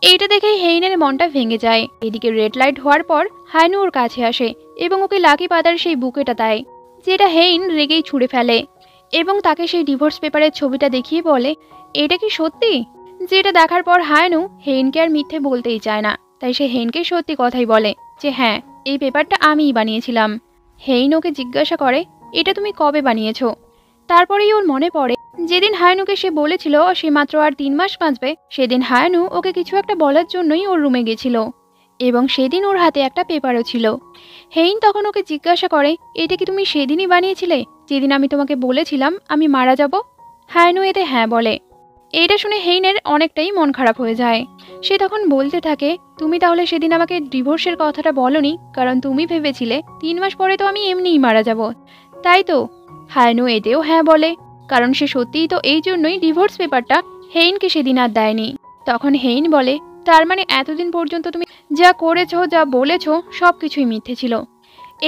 এইটা দেখেই হেইনের মনটা ভেঙে যায়। এদিকে রেড লাইট হওয়ার পর হায়ানু ওর কাছে আসে এবং ওকে লাকি পাতার সেই বুকেটা দেয়, যেটা হেইন রেগেই ছুঁড়ে ফেলে এবং তাকে সেই ডিভোর্স পেপারের ছবিটা দেখিয়ে বলে এটা কি সত্যি। যেটা দেখার পর হায়ানু হেইনকে আর মিথ্যে বলতেই চায় না, তাই সে হেইনকে সত্যি কথাই বলে যে হ্যাঁ এই পেপারটা আমিই বানিয়েছিলাম। হেইন ওকে জিজ্ঞাসা করে এটা তুমি কবে বানিয়েছো। তারপরেই ওর মনে পড়ে যেদিন হায়ানুকে সে বলেছিল সে মাত্র আর 3 মাস বাঁচবে, সেদিন হায়ানু ওকে কিছু একটা বলার জন্যই ওর রুমে গেছিল এবং সেদিন ওর হাতে একটা পেপারও ছিল। হেইন তখন ওকে জিজ্ঞাসা করে এটা কি তুমি সেদিনই বানিয়েছিলে যেদিন আমি তোমাকে বলেছিলাম আমি মারা যাব। হায়ানু এতে হ্যাঁ বলে। এটা শুনে হেইনের অনেকটাই মন খারাপ হয়ে যায়। সে তখন বলতে থাকে তুমি তাহলে সেদিন আমাকে ডিভোর্সের কথাটা বলনি, কারণ তুমি ভেবেছিলে 3 মাস পরে তো আমি এমনিই মারা যাব, তাই তো। হায়ানু এতেও হ্যাঁ বলে, কারণ সে সত্যিই তো এই জন্যই ডিভোর্স পেপারটা হেইনকে সেদিন আর দেয়নি। তখন হেইন বলে তার মানে এতদিন পর্যন্ত তুমি যা করেছো যা বলেছো সব কিছুই মিথ্যে ছিল।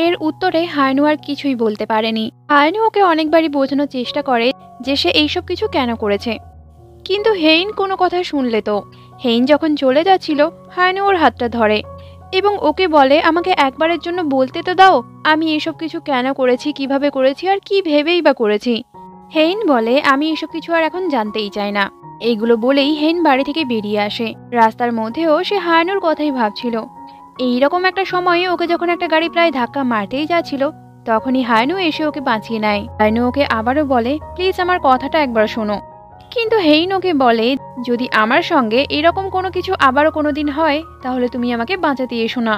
এর উত্তরে হায়ানু আর কিছুই বলতে পারেনি। হায়ানু ওকে অনেকবারই বোঝানোর চেষ্টা করে যে সে এইসব কিছু কেন করেছে, কিন্তু হেইন কোনো কথা শুনলে তো। হেইন যখন চলে যাচ্ছিল হায়ানু ওর হাতটা ধরে এবং ওকে বলে আমাকে একবারের জন্য বলতে তো দাও আমি এসব কিছু কেন করেছি, কিভাবে করেছি আর কি ভেবেই বা করেছি। হেইন বলে আমি এসব কিছু আর এখন জানতেই চাই না। এইগুলো বলেই হেইন বাড়ি থেকে বেরিয়ে আসে। রাস্তার মধ্যেও সে হায়ানুর কথাই ভাবছিল। এইরকম একটা সময়ে ওকে যখন একটা গাড়ি প্রায় ধাক্কা মারতেই যাচ্ছিল তখনই হায়ানু এসে ওকে বাঁচিয়ে নেয়। হায়ানু ওকে আবারও বলে প্লিজ আমার কথাটা একবার শোনো, কিন্তু হেইন ওকে বলে যদি আমার সঙ্গে এরকম কোনো কিছু আবারও কোনো দিন হয় তাহলে তুমি আমাকে বাঁচাতে এসো না।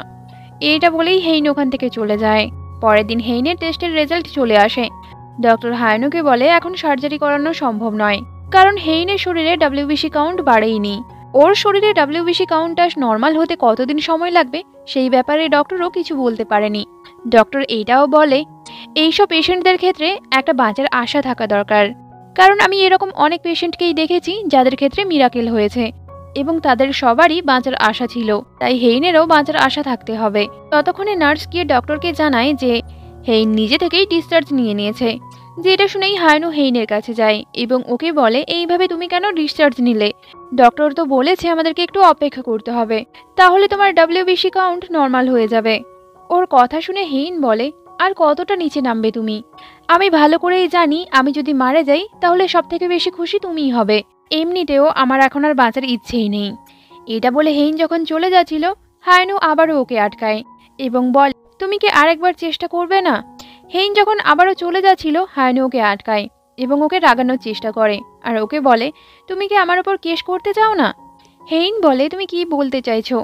এটা বলেই হেইন ওখান থেকে চলে যায়। পরের দিন হেইনের টেস্টের রেজাল্ট চলে আসে। ডক্টর হায়ানুকে বলে এখন সার্জারি করানো সম্ভব নয়, কারণ হেইনের শরীরে ডব্লিউবিসি কাউন্ট বাড়েইনি। ওর শরীরে ডব্লিউবিসি কাউন্টটা নর্মাল হতে কতদিন সময় লাগবে সেই ব্যাপারে ডক্টরও কিছু বলতে পারেনি। ডক্টর এইটাও বলে এইসব পেশেন্টদের ক্ষেত্রে একটা বাঁচার আশা থাকা দরকার, কারণ আমি এরকম অনেক পেশেন্টকেই দেখেছি যাদের ক্ষেত্রে মিরাকেল হয়েছে এবং তাদের সবারই বাঁচার আশা ছিল, তাই হেইনেরও বাঁচার আশা থাকতে হবে। ততক্ষণে নার্স গিয়ে ডক্টরকে জানায় যে হেইন নিজে থেকেই ডিসচার্জ নিয়ে নিয়েছে। যেটা শুনেই হায়নু হেইনের কাছে যায় এবং ওকে বলে এইভাবে তুমি কেন ডিসচার্জ নিলে? ডক্টর তো বলেছে আমাদেরকে একটু অপেক্ষা করতে হবে, তাহলে তোমার ডব্লিউবিসি কাউন্ট নর্মাল হয়ে যাবে। ওর কথা শুনে হেইন বলে আর কতটা নিচে নামবে তুমি? আমি ভালো করেই জানি আমি যদি মারা যাই তাহলে সব থেকে বেশি খুশি তুমিই হবে। এমনিতেও আমার এখন আর বাঁচার ইচ্ছেই নেই। এটা বলে হেইন যখন চলে যাচ্ছিল হায়নু আবারও ওকে আটকায় এবং বলে তুমি কি আরেকবার চেষ্টা করবে না? হেইন যখন আবারও চলে যাচ্ছিল হায়নু ওকে আটকায় এবং ওকে রাগানোর চেষ্টা করে আর ওকে বলে তুমি কি আমার ওপর কেস করতে চাও না? হেইন বলে তুমি কি বলতে চাইছো?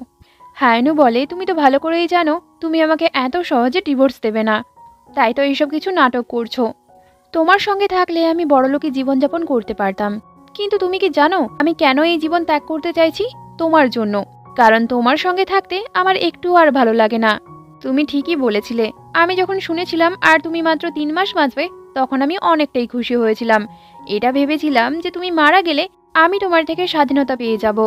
হায়নু বলে তুমি তো ভালো করেই জানো তুমি আমাকে এত সহজে ডিভোর্স দেবে না, তাই তো এইসব কিছু নাটক করছো। তোমার সঙ্গে থাকলে আমি বড়লোকি জীবনযাপন করতে পারতাম, কিন্তু তুমি কি জানো আমি কেন এই জীবন ত্যাগ করতে চাইছি? তোমার জন্য। কারণ তোমার সঙ্গে থাকতে আমার একটু আর ভালো লাগে না। তুমি ঠিকই বলেছিলে, আমি যখন শুনেছিলাম আর তুমি মাত্র 3 মাস বাঁচবে তখন আমি অনেকটাই খুশি হয়েছিলাম। এটা ভেবেছিলাম যে তুমি মারা গেলে আমি তোমার থেকে স্বাধীনতা পেয়ে যাব,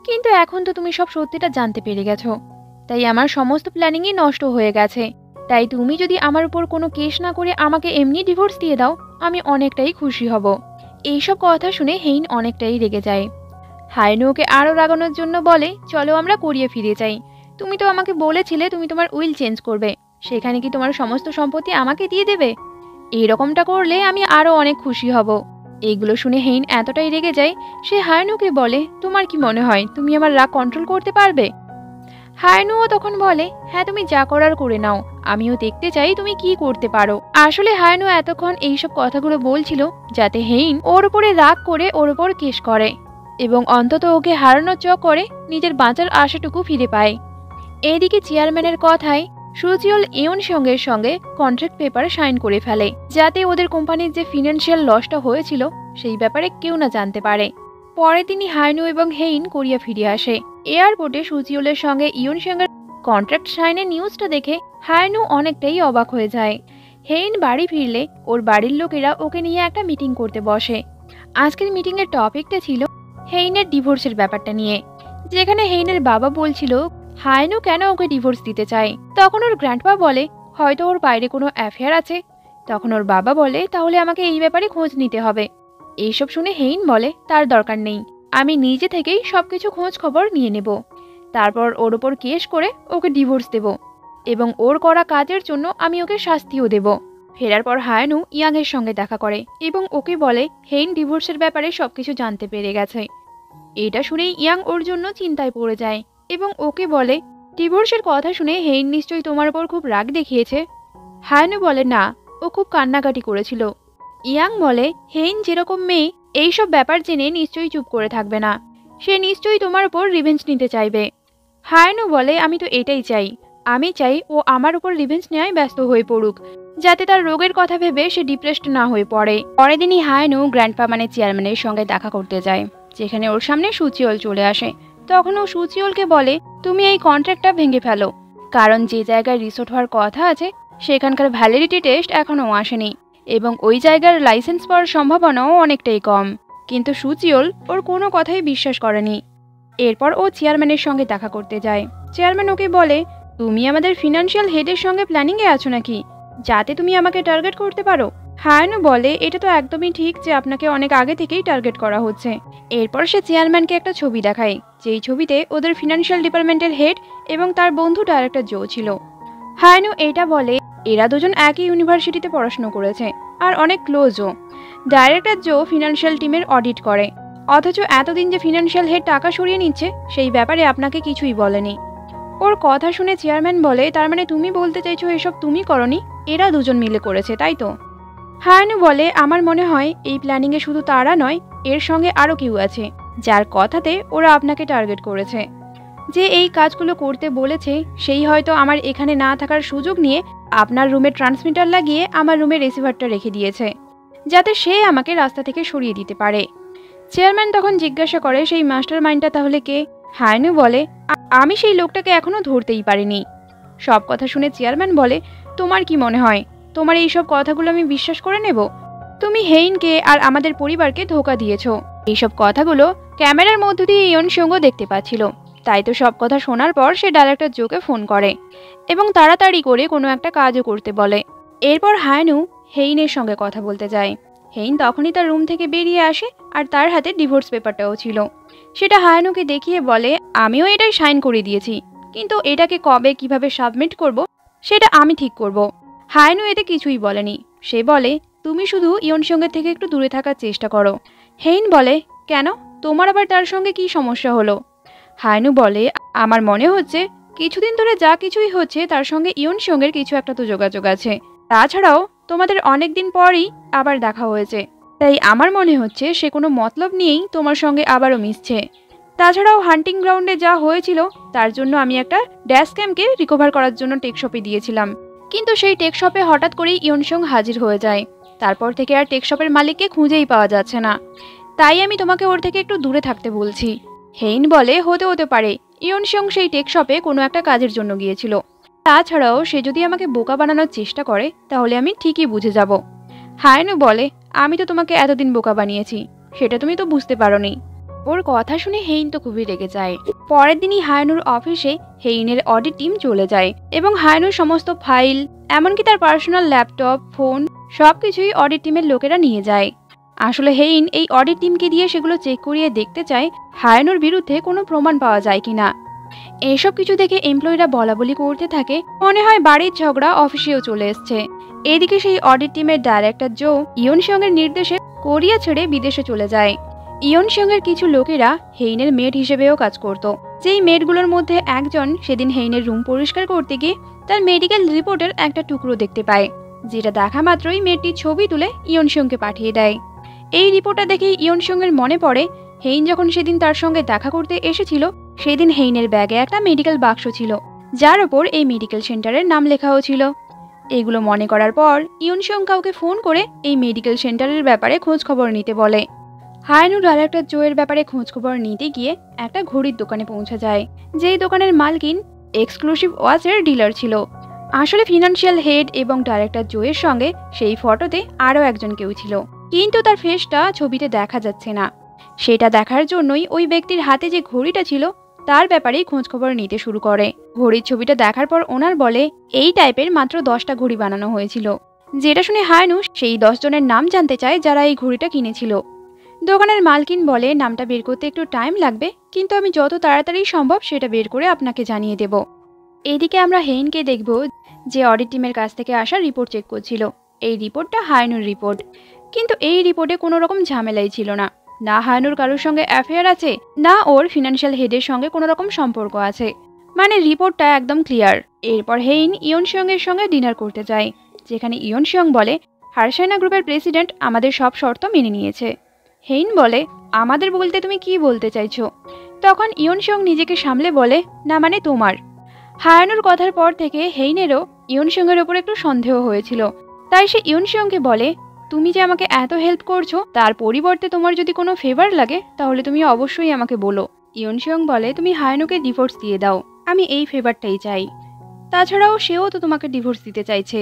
কিন্তু এখন তো তুমি সব সত্যিটা জানতে পেরে গেছো, তাই আমার সমস্ত প্ল্যানিংই নষ্ট হয়ে গেছে। তাই তুমি যদি আমার উপর কোনো কেস না করে আমাকে এমনি ডিভোর্স দিয়ে দাও আমি অনেকটাই খুশি হব। এইসব কথা শুনে হেইন অনেকটাই রেগে যায়। হায়নু ওকে আরও রাগানোর জন্য বলে চলো আমরা কোরিয়া ফিরে যাই। তুমি তো আমাকে বলেছিলে তুমি তোমার উইল চেঞ্জ করবে, সেখানে কি তোমার সমস্ত সম্পত্তি আমাকে দিয়ে দেবে? এইরকমটা করলে আমি আরও অনেক খুশি হব। এইগুলো শুনে হেইন এতটাই রেগে যায় সে হায়নুকে বলে তোমার কি মনে হয় তুমি আমার রাগ কন্ট্রোল করতে পারবে? হায়নুও তখন বলে হ্যাঁ তুমি যা করার করে নাও, আমিও দেখতে চাই তুমি কি করতে পারো। আসলে হায়নু এতক্ষণ এইসব কথাগুলো বলছিল যাতে হেইন ওর উপরে রাগ করে ওর উপর কেস করে এবং অন্তত ওকে হারানোর চক্করে নিজের বাঁচার আশাটুকু ফিরে পায়। এদিকে চেয়ারম্যানের কথায় সুচিওল ইয়ন সঙ্গে সঙ্গে কন্ট্রাক্ট পেপার সাইন করে ফেলে যাতে ওদের কোম্পানির যে ফিনান্সিয়াল লসটা হয়েছিল সেই ব্যাপারে কেউ না জানতে পারে। পরে তিনি হায়নু এবং হেইন কোরিয়া ফিরে আসে। এয়ারপোর্টে সুচিওলের সঙ্গে ইয়ন সঙ্গে কন্ট্রাক্ট সাইনের নিউজটা দেখে হায়নু অনেকটাই অবাক হয়ে যায়। হেইন বাড়ি ফিরলে ওর বাড়ির লোকেরা ওকে নিয়ে একটা মিটিং করতে বসে। আজকের মিটিংয়ের টপিকটা ছিল হেইনের ডিভোর্সের ব্যাপারটা নিয়ে, যেখানে হেইনের বাবা বলছিল হায়নু কেন ওকে ডিভোর্স দিতে চায়। তখন ওর গ্র্যান্ডপা বলে হয়তো ওর বাইরে কোনো অ্যাফেয়ার আছে। তখন ওর বাবা বলে তাহলে আমাকে এই ব্যাপারে খোঁজ নিতে হবে। এইসব শুনে হেইন বলে তার দরকার নেই, আমি নিজে থেকেই সবকিছু খোঁজ খবর নিয়ে নেব, তারপর ওর ওপর কেস করে ওকে ডিভোর্স দেব এবং ওর করা কাজের জন্য আমি ওকে শাস্তিও দেব। ফেরার পর হায়নু ইয়াংয়ের সঙ্গে দেখা করে এবং ওকে বলে হেইন ডিভোর্সের ব্যাপারে সবকিছু জানতে পেরে গেছে। এটা শুনেই ইয়াং ওর জন্য চিন্তায় পড়ে যায় এবং ওকে বলে ডিভোর্সের কথা শুনে হেইন নিশ্চয়ই তোমার ওপর খুব রাগ দেখিয়েছে। হায়নু বলে না, ও খুব কান্নাকাটি করেছিল। ইয়াং বলে হেইন যেরকম মেয়ে এইসব ব্যাপার জেনে নিশ্চয়ই চুপ করে থাকবে না, সে নিশ্চয়ই তোমার উপর রিভেঞ্জ নিতে চাইবে। হায়নু বলে আমি তো এটাই চাই, আমি চাই ও আমার উপর রিভেঞ্জ নেওয়ায় ব্যস্ত হয়ে পড়ুক যাতে তার রোগের কথা ভেবে সে ডিপ্রেসড না হয়ে পড়ে। পরের দিনই হায়নু গ্র্যান্ডপা মানে চেয়ারম্যানের সঙ্গে দেখা করতে যায়, যেখানে ওর সামনে সুচিওল চলে আসে। তখন ও সুচিওলকে বলে তুমি এই কন্ট্রাক্টটা ভেঙে ফেলো, কারণ যে জায়গায় রিসোর্ট হওয়ার কথা আছে সেখানকার ভ্যালিডিটি টেস্ট এখনও আসেনি এবং ওই জায়গার লাইসেন্স পাওয়ার সম্ভাবনাও অনেকটাই কম। কিন্তু সুচিওল ওর কোনো কথাই বিশ্বাস করেনি। এরপর ও চেয়ারম্যানের সঙ্গে দেখা করতে যায়। চেয়ারম্যান ওকে বলে তুমি আমাদের ফিনান্সিয়াল হেডের সঙ্গে প্ল্যানিংয়ে আছো নাকি, যাতে তুমি আমাকে টার্গেট করতে পারো? হায়নু বলে এটা তো একদমই ঠিক যে আপনাকে অনেক আগে থেকেই টার্গেট করা হচ্ছে। এরপর সে চেয়ারম্যানকে একটা ছবি দেখায়, যেই ছবিতে ওদের ফিনান্সিয়াল ডিপার্টমেন্টের হেড এবং তার বন্ধু ডাইরেক্টর জো ছিল। হায়নু এটা বলে এরা দুজন একই ইউনিভার্সিটিতে পড়াশোনা করেছে আর অনেক ক্লোজও। ডাইরেক্টর জো ফিনান্সিয়াল টিমের অডিট করে, অথচ এতদিন যে ফিনান্সিয়াল হেড টাকা সরিয়ে নিচ্ছে সেই ব্যাপারে আপনাকে কিছুই বলেনি। ওর কথা শুনে চেয়ারম্যান বলে তার মানে তুমি বলতে চাইছো এসব তুমি করনি, এরা দুজন মিলে করেছে তাই তো? হায়নু বলে আমার মনে হয় এই প্ল্যানিংয়ে শুধু তারা নয়, এর সঙ্গে আরও কেউ আছে যার কথাতে ওরা আপনাকে টার্গেট করেছে। যে এই কাজগুলো করতে বলেছে সেই হয়তো আমার এখানে না থাকার সুযোগ নিয়ে আপনার রুমে ট্রান্সমিটার লাগিয়ে আমার রুমে রিসিভারটা রেখে দিয়েছে যাতে সে আমাকে রাস্তা থেকে সরিয়ে দিতে পারে। চেয়ারম্যান তখন জিজ্ঞাসা করে সেই মাস্টার মাইন্ডটা তাহলে কে? হায়নু বলে আমি সেই লোকটাকে এখনো ধরতেই পারিনি। সব কথা শুনে চেয়ারম্যান বলে তোমার কি মনে হয় তোমার এই সব কথাগুলো আমি বিশ্বাস করে নেব? তুমি হেইনকে আর আমাদের পরিবারকে ধোঁকা দিয়েছো। এইসব কথাগুলো ক্যামেরার মধ্য দিয়ে ইয়ন সঙ্গ দেখতে পাচ্ছিল। তাই তো সব কথা শোনার পর সে ডাইরেক্টর জোকে ফোন করে এবং তাড়াতাড়ি করে কোনো একটা কাজও করতে বলে। এরপর হায়নু হেইনের সঙ্গে কথা বলতে যায়। হেইন তখনই তার রুম থেকে বেরিয়ে আসে আর তার হাতে ডিভোর্স পেপারটাও ছিল। সেটা হায়নুকে দেখিয়ে বলে আমিও এটাই সাইন করে দিয়েছি, কিন্তু এটাকে কবে কিভাবে সাবমিট করব সেটা আমি ঠিক করব। হায়নু এতে কিছুই বলেনি। সে বলে তুমি শুধু ইয়ন সঙ্গের থেকে একটু দূরে থাকার চেষ্টা করো। হেইন বলে কেন, তোমার আবার তার সঙ্গে কি সমস্যা হলো? হায়নু বলে আমার মনে হচ্ছে কিছুদিন ধরে যা কিছুই হচ্ছে তার সঙ্গে ইয়ন সঙ্গের কিছু একটা তো যোগাযোগ আছে। তাছাড়াও তোমাদের অনেক দিন পরই আবার দেখা হয়েছে, তাই আমার মনে হচ্ছে সে কোনো মতলব নিয়েই তোমার সঙ্গে আবারও মিশছে। তাছাড়াও হান্টিং গ্রাউন্ডে যা হয়েছিল তার জন্য আমি একটা ড্যাশ ক্যামকে রিকভার করার জন্য টেকশপে দিয়েছিলাম, কিন্তু সেই টেকশপে হঠাৎ করেই ইয়নসং হাজির হয়ে যায়। তারপর থেকে আর টেকশপের মালিককে খুঁজেই পাওয়া যাচ্ছে না, তাই আমি তোমাকে ওর থেকে একটু দূরে থাকতে বলছি। হেইন বলে হতে পারে ইয়নসং সেই টেকশপে কোনো একটা কাজের জন্য গিয়েছিল। তাছাড়াও সে যদি আমাকে বোকা বানানোর চেষ্টা করে তাহলে আমি ঠিকই বুঝে যাব। হায়নু বলে আমি তো তোমাকে এতদিন বোকা বানিয়েছি, সেটা তুমি তো বুঝতে পারোনি। ওর কথা শুনে হেইন তো খুবই রেগে যায়। পরের দিনই হায়নুর অফিসে হেইনের অডিট টিম চলে যায় এবং হায়নুর সমস্ত ফাইল এমনকি তার পার্সোনাল ল্যাপটপ ফোন সবকিছুই অডিট টিমের লোকেরা নিয়ে যায়। আসলে হেইন এই অডিট টিমকে দিয়ে সেগুলো চেক করিয়ে দেখতে চায় হায়নুর বিরুদ্ধে কোনো প্রমাণ পাওয়া যায় কিনা। এইসব কিছু দেখে এমপ্লয়িরা বলাবলি করতে থাকে, মনে হয় বাড়ির ঝগড়া অফিসেও চলে এসছে। এদিকে সেই অডিট টিমের ডাইরেক্টর জো ইয়ন সঙ্গের নির্দেশে কোরিয়া ছেড়ে বিদেশে চলে যায়। ইয়ন সঙ্গের কিছু লোকেরা হেইনের মেড হিসেবেও কাজ করত। যেই মেডগুলোর মধ্যে একজন সেদিন হেইনের রুম পরিষ্কার করতে গিয়ে তার মেডিকেল রিপোর্টের একটা টুকরো দেখতে পায়, যেটা দেখা মাত্রই মেয়েটির ছবি তুলে ইয়ন সঙ্গকে পাঠিয়ে দেয়। এই রিপোর্টটা দেখে ইয়ন সঙ্গের মনে পড়ে হেইন যখন সেদিন তার সঙ্গে দেখা করতে এসেছিল সেদিন হেইনের ব্যাগে একটা মেডিকেল বাক্স ছিল, যার ওপর এই মেডিকেল সেন্টারের নাম লেখাও ছিল। এগুলো মনে করার পর ইয়ন সং কাউকে ফোন করে এই মেডিকেল সেন্টারের ব্যাপারে খোঁজ খবর নিতে বলে। হায়নু ডাইরেক্টর জোয়ের ব্যাপারে খোঁজ খবর নিতে গিয়ে একটা ঘড়ির দোকানে পৌঁছে যায়, যেই দোকানের মালকিন এক্সক্লুসিভ ওয়াচের ডিলার ছিল। আসলে ফিনান্সিয়াল হেড এবং ডাইরেক্টর জোয়ের সঙ্গে সেই ফটোতে আরও একজন কেউ ছিল, কিন্তু তার ফেসটা ছবিতে দেখা যাচ্ছে না। সেটা দেখার জন্যই ওই ব্যক্তির হাতে যে ঘড়িটা ছিল তার ব্যাপারেই খোঁজ খবর নিতে শুরু করে। ঘড়ির ছবিটা দেখার পর ওনার বলে এই টাইপের মাত্র 10টা ঘড়ি বানানো হয়েছিল, যেটা শুনে হায়নু সেই 10 জনের নাম জানতে চায় যারা এই ঘড়িটা কিনেছিল। দোকানের মালকিন বলে নামটা বের করতে একটু টাইম লাগবে, কিন্তু আমি যত তাড়াতাড়ি সম্ভব সেটা বের করে আপনাকে জানিয়ে দেব। এদিকে আমরা হেইনকে দেখব, যে অডিট টিমের কাছ থেকে আসা রিপোর্ট চেক করছিল। এই রিপোর্টটা হায়নুর রিপোর্ট, কিন্তু এই রিপোর্টে কোনো রকম ঝামেলাই ছিল না। না হায়নুর কারোর সঙ্গে অ্যাফেয়ার আছে, না ওর ফিনান্সিয়াল হেডের সঙ্গে কোনো রকম সম্পর্ক আছে, মানে রিপোর্টটা একদম ক্লিয়ার। এরপর হেইন ইয়ন সিয়ংয়ের সঙ্গে ডিনার করতে যায়, যেখানে ইয়ন সিয়ং বলে হারসাইনা গ্রুপের প্রেসিডেন্ট আমাদের সব শর্ত মেনে নিয়েছে। হেইন বলে আমাদের বলতে তুমি কি বলতে চাইছো? তখন ইয়ন সিয়ং নিজেকে সামলে বলে না মানে তোমার। হায়ানুর কথার পর থেকে হেইনেরও ইয়ন সিয়ংয়ের ওপর একটু সন্দেহ হয়েছিল, তাই সে ইয়ন সিয়ংকে বলে তুমি যে আমাকে এত হেল্প করছো তার পরিবর্তে তোমার যদি কোনো ফেভার লাগে তাহলে তুমি অবশ্যই আমাকে বলো। ইয়ন সিয়ং বলে তুমি হায়ানুকে ডিভোর্স দিয়ে দাও, আমি এই ফেভারটাই চাই। তাছাড়াও সেও তো তোমাকে ডিভোর্স দিতে চাইছে।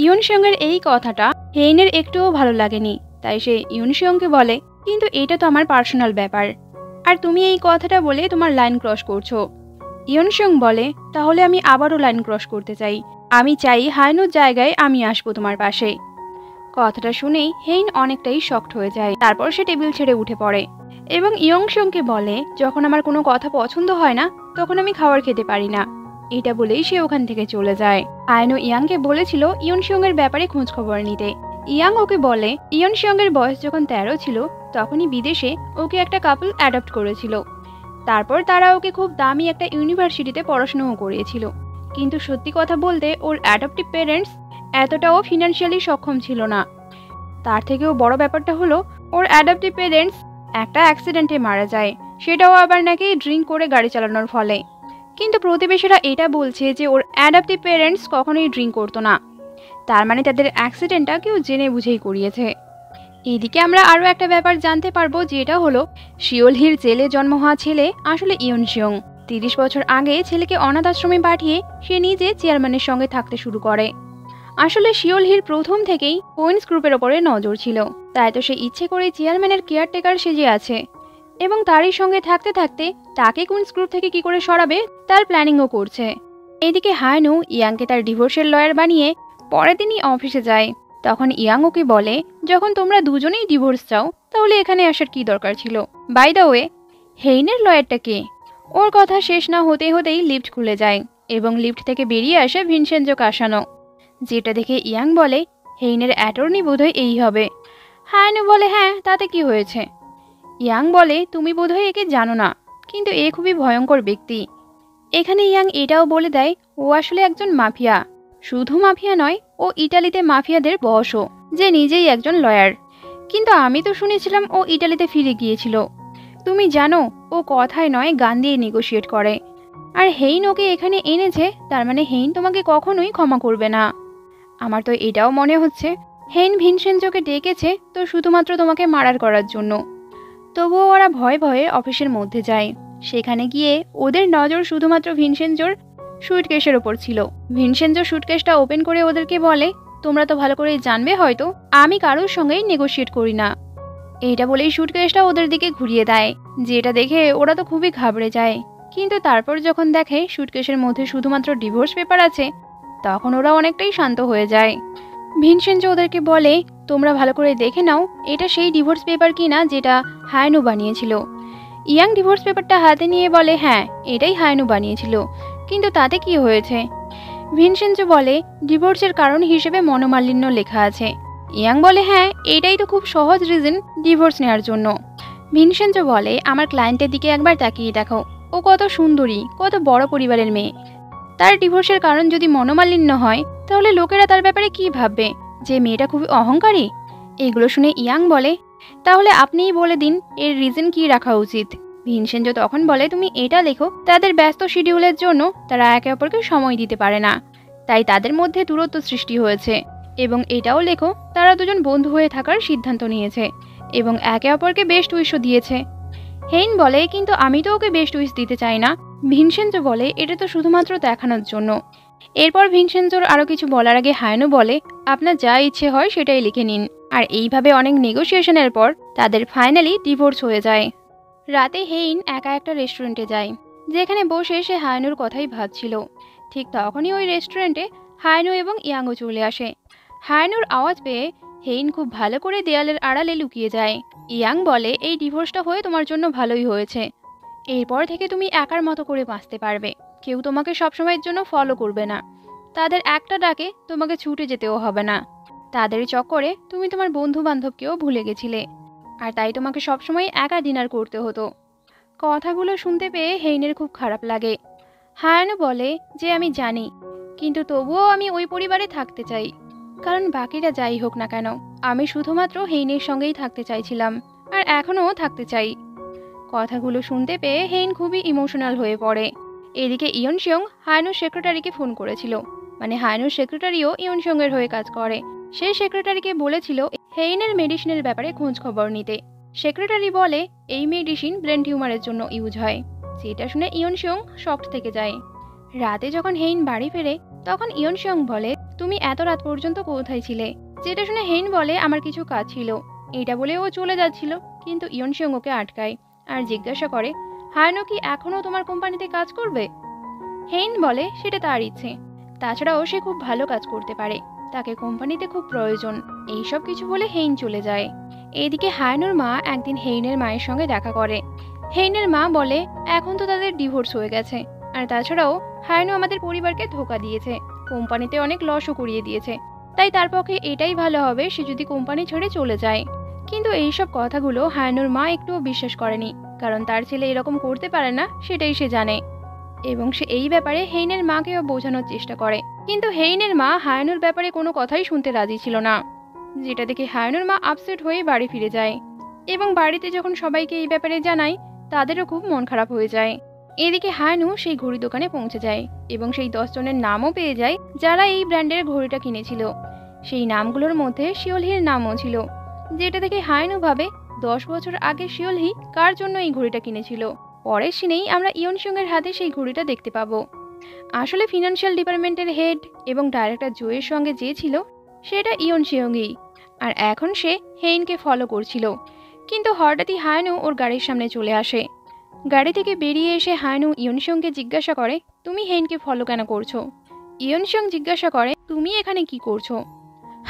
ইয়ন সিয়ংয়ের এই কথাটা হেইনের একটুও ভালো লাগেনি, তাই সে ইয়ন সিয়ংকে বলে কিন্তু এটা তো আমার পার্সোনাল ব্যাপার, আর তুমি এই কথাটা বলে তোমার লাইন ক্রস করছো। ইয়ন সিয়ং বলে তাহলে আমি আবারও লাইন ক্রস করতে চাই, আমি চাই হায়ানুর জায়গায় আমি আসবো তোমার পাশে। কথাটা শুনেই হেইন অনেকটাই শকড হয়ে যায়। তারপর সে টেবিল ছেড়ে উঠে পড়ে এবং ইয়ং সিয়ংকে বলে যখন আমার কোনো কথা পছন্দ হয় না তখন আমি খাবার খেতে পারি না। এটা বলেই সে ওখান থেকে চলে যায়। হায়ানু ইয়াংকে বলেছিল ইয়ন সিয়ং এর ব্যাপারে খোঁজ খবর নিতে। ইয়াং ওকে বলে ইয়ন সিয়ং এর বয়স যখন 13 ছিল তখনই বিদেশে ওকে একটা কাপল অ্যাডপ্ট করেছিল। তারপর তারা ওকে খুব দামি একটা ইউনিভার্সিটিতে পড়াশোনাও করিয়েছিল, কিন্তু সত্যি কথা বলতে ওর অ্যাডপটিভ প্যারেন্টস এতটাও ফিনান্সিয়ালি সক্ষম ছিল না। তার থেকেও বড় ব্যাপারটা হলো ওর অ্যাডপটিভ প্যারেন্টস একটা অ্যাক্সিডেন্টে মারা যায়, সেটাও আবার নাকি ড্রিঙ্ক করে গাড়ি চালানোর ফলে। কিন্তু প্রতিবেশীরা এটা বলছে যে ওর অ্যাডপটিভ প্যারেন্টস কখনোই ড্রিঙ্ক করতো না, তার মানে তাদের অ্যাক্সিডেন্টটা কেউ জেনে বুঝেই করিয়েছে। এদিকে আমরা আরও একটা ব্যাপার জানতে পারবো, যেটা হলো শিওলহির জেলে জন্ম হওয়া ছেলে আসলে ইয়নসিয়ং। 30 বছর আগে ছেলেকে অনাথ আশ্রমে পাঠিয়ে সে নিজে চেয়ারম্যানের সঙ্গে থাকতে শুরু করে। আসলে শিওলহির প্রথম থেকেই কুইন্স গ্রুপের ওপরে নজর ছিল, তাই তো সে ইচ্ছে করে চেয়ারম্যানের কেয়ারটেকার সেজে আছে এবং তারই সঙ্গে থাকতে থাকতে তাকে কুইন্স গ্রুপ থেকে কি করে সরাবে তার প্ল্যানিংও করছে। এদিকে হায়নু ইয়াংকে তার ডিভোর্সের লয়ার বানিয়ে পরের দিনই অফিসে যায়। তখন ইয়াং ওকে বলে, যখন তোমরা দুজনেই ডিভোর্স চাও তাহলে এখানে আসার কি দরকার ছিল? বাই দ্য ওয়ে, হেইনের লয়ারটা কে? ওর কথা শেষ না হতে হতেই লিফট খুলে যায় এবং লিফট থেকে বেরিয়ে আসে ভিনসেনজো কাসানো, যেটা দেখে ইয়াং বলে, হেইনের অ্যাটর্নি বোধহয় এই হবে। হায়নু বলে, হ্যাঁ তাতে কি হয়েছে? ইয়াং বলে, তুমি বোধহয় একে জানো না, কিন্তু এ খুবই ভয়ঙ্কর ব্যক্তি। এখানে ইয়াং এটাও বলে দেয় ও আসলে একজন মাফিয়া। শুধু মাফিয়া নয়, ও ইটালিতে মাফিয়াদের বসও, যে নিজেই একজন লয়ার। কিন্তু আমি তো শুনেছিলাম ও ইটালিতে ফিরে গিয়েছিল। তুমি জানো, ও কথায় নয় গান দিয়ে নেগোশিয়েট করে। আর হেইন ওকে এখানে এনেছে, তার মানে হেইন তোমাকে কখনোই ক্ষমা করবে না। আমার তো এটাও মনে হচ্ছে হেইন ভিনসেনজোকে ডেকেছে তো শুধুমাত্র তোমাকে মার্ডার করার জন্য। তবুও ওরা ভয়ে ভয়ে অফিসের মধ্যে যায়। সেখানে গিয়ে ওদের নজর শুধুমাত্র ভিনসেনজোর সুটকেসের ওপর ছিল। ভিনসেনজো সুটকেসটা ওপেন করে ওদেরকে বলে, তোমরা তো ভালো করে জানবে হয়তো আমি কারোর সঙ্গেই নেগোশিয়েট করি না। এইটা বলেই সুটকেসটা ওদের দিকে ঘুরিয়ে দেয়, যেটা দেখে ওরা তো খুবই ঘাবড়ে যায়। কিন্তু তারপর যখন দেখে সুটকেসের মধ্যে শুধুমাত্র ডিভোর্স পেপার আছে, তখন ওরা অনেকটাই শান্ত হয়ে যায়। ভিনসেনজো ওদেরকে বলে, তোমরা ভালো করে দেখে নাও এটা সেই ডিভোর্স পেপার কিনা যেটা হায়নু বানিয়েছিল। ইয়াং ডিভোর্স পেপারটা হাতে নিয়ে বলে, হ্যাঁ এটাই হায়নু বানিয়েছিল, কিন্তু তাতে কি হয়েছে? ভিনসেনজো বলে, ডিভোর্সের কারণ হিসেবে মনোমালিন্য লেখা আছে। ইয়াং বলে, হ্যাঁ এটাই তো খুব সহজ রিজন ডিভোর্স নেওয়ার জন্য। ভিনসেনজো বলে, আমার ক্লায়েন্টের দিকে একবার তাকিয়ে দেখো, ও কত সুন্দরী, কত বড় পরিবারের মেয়ে। তার ডিভোর্সের কারণ যদি মনোমালিন্য হয়, তাহলে লোকেরা তার ব্যাপারে কি ভাববে, যে মেয়েটা খুবই অহংকারী? এগুলো শুনে ইয়াং বলে, তাহলে আপনিই বলে দিন এর রিজন কি রাখা উচিত। ভিনসেনজো তখন বলে, তুমি এটা লেখো, তাদের ব্যস্ত শিডিউলের জন্য তারা একে অপরকে সময় দিতে পারে না, তাই তাদের মধ্যে দূরত্ব সৃষ্টি হয়েছে। এবং এটাও লেখো, তারা দুজন বন্ধু হয়ে থাকার সিদ্ধান্ত নিয়েছে এবং একে অপরকে বেস্ট উইশও দিয়েছে। হেইন বলে, কিন্তু আমি তো ওকে বেস্ট উইশ দিতে চাই না। ভিনসেনজো বলে, এটা তো শুধুমাত্র দেখানোর জন্য। এরপর ভিনসেনজোর আরও কিছু বলার আগে হায়নু বলে, আপনার যা ইচ্ছে হয় সেটাই লিখে নিন। আর এইভাবে অনেক নেগোসিয়েশনের পর তাদের ফাইনালি ডিভোর্স হয়ে যায়। রাতে হেইন একা একটা রেস্টুরেন্টে যায়, যেখানে বসে সে হায়নুর কথাই ভাবছিল। ঠিক তখনই ওই রেস্টুরেন্টে হায়নু এবং ইয়াংও চলে আসে। হায়নুর আওয়াজ পেয়ে হেইন খুব ভালো করে দেয়ালের আড়ালে লুকিয়ে যায়। ইয়াং বলে, এই ডিভোর্সটা হয়ে তোমার জন্য ভালোই হয়েছে। এরপর থেকে তুমি একার মতো করে বাঁচতে পারবে, কেউ তোমাকে সবসময়ের জন্য ফলো করবে না। তাদের একটা ডাকে তোমাকে ছুটে যেতেও হবে না। তাদের চক্করে তুমি তোমার বন্ধু বান্ধবকেও ভুলে গেছিলে, আর তাই তোমাকে সবসময় একা ডিনার করতে হতো। কথাগুলো শুনতে পেয়ে হেইনের খুব খারাপ লাগে। হায়ানু বলে যে, আমি জানি, কিন্তু তবুও আমি ওই পরিবারে থাকতে চাই, কারণ বাকিরা যাই হোক না কেন আমি শুধুমাত্র হেইনের সঙ্গেই থাকতে চাইছিলাম, আর এখনও থাকতে চাই। কথাগুলো শুনতে পেয়ে হেইন খুবই ইমোশনাল হয়ে পড়ে। এদিকে ইয়নসিয়ং হায়ানুর সেক্রেটারিকে ফোন করেছিল, মানে হায়ানুর সেক্রেটারিও ইয়নসিয়ংয়ের হয়ে কাজ করে। সেই সেক্রেটারিকে বলেছিল হেইনের মেডিসিনের ব্যাপারে খোঁজ খবর নিতে। সেক্রেটারি বলে, এই মেডিসিন ব্রেন টিউমারের জন্য ইউজ হয়। যেটা শুনে ইয়নসিয়ং শকড থেকে যায়। রাতে যখন হেইন বাড়ি ফেরে, তখন ইয়নসিয়ং বলে, তুমি এত রাত পর্যন্ত কোথায় ছিলে? যেটা শুনে হেইন বলে, আমার কিছু কাজ ছিল। এটা বলে ও চলে যাচ্ছিল, কিন্তু ইয়নসিয়ং ওকে আটকায় আর জিজ্ঞাসা করে, হায়ানু কি এখনও তোমার কোম্পানিতে কাজ করবে? হেইন বলে, সেটা তার ইচ্ছে, তাছাড়াও সে খুব ভালো কাজ করতে পারে, তাকে কোম্পানিতে খুব প্রয়োজন। এইসব কিছু বলে হেইন চলে যায়। এদিকে হায়ানুর মা একদিন হেইনের মায়ের সঙ্গে দেখা করে। হেইনের মা বলে, এখন তো তাদের ডিভোর্স হয়ে গেছে, আর তাছাড়াও হায়ানু আমাদের পরিবারকে ধোকা দিয়েছে, কোম্পানিতে অনেক লসও করিয়ে দিয়েছে, তাই তার পক্ষে এটাই ভালো হবে সে যদি কোম্পানি ছেড়ে চলে যায়। কিন্তু এইসব কথাগুলো হায়ানুর মা একটুও বিশ্বাস করেনি, কারণ তার ছেলে এরকম করতে পারে না সেটাই সে জানে, এবং সে এই ব্যাপারে হেইনের মাকেও বোঝানোর চেষ্টা করে। কিন্তু হেইনের মা হায়ানুর ব্যাপারে কোনো কথাই শুনতে রাজি ছিল না, যেটা দেখে হায়ানুর মা আপসেট হয়ে বাড়ি ফিরে যায়, এবং বাড়িতে যখন সবাইকে এই ব্যাপারে জানায়, তাদেরও খুব মন খারাপ হয়ে যায়। এদিকে হায়ানু সেই ঘড়ি দোকানে পৌঁছে যায় এবং সেই 10 জনের নামও পেয়ে যায় যারা এই ব্র্যান্ডের ঘড়িটা কিনেছিল। সেই নামগুলোর মধ্যে শিওলহির নামও ছিল, যেটা থেকে হায়নু ভাবে 10 বছর আগে শিওলহি কার জন্য এই ঘড়িটা কিনেছিল। পরের সিনেই আমরা ইয়নসং এর হাতে সেই ঘড়িটা দেখতে পাবো। আসলে ফিনান্সিয়াল ডিপার্টমেন্টের হেড এবং ডাইরেক্টর জোয়ের সঙ্গে যে ছিল সেটা ইয়নসিয়ংই, আর এখন সে হেইনকে ফলো করছিল। কিন্তু হঠাৎই হায়নু ওর গাড়ির সামনে চলে আসে। গাড়ি থেকে বেরিয়ে এসে হায়নু ইয়নসংকে জিজ্ঞাসা করে, তুমি হেইনকে ফলো কেন করছো? ইয়নসং জিজ্ঞাসা করে, তুমি এখানে কি করছো?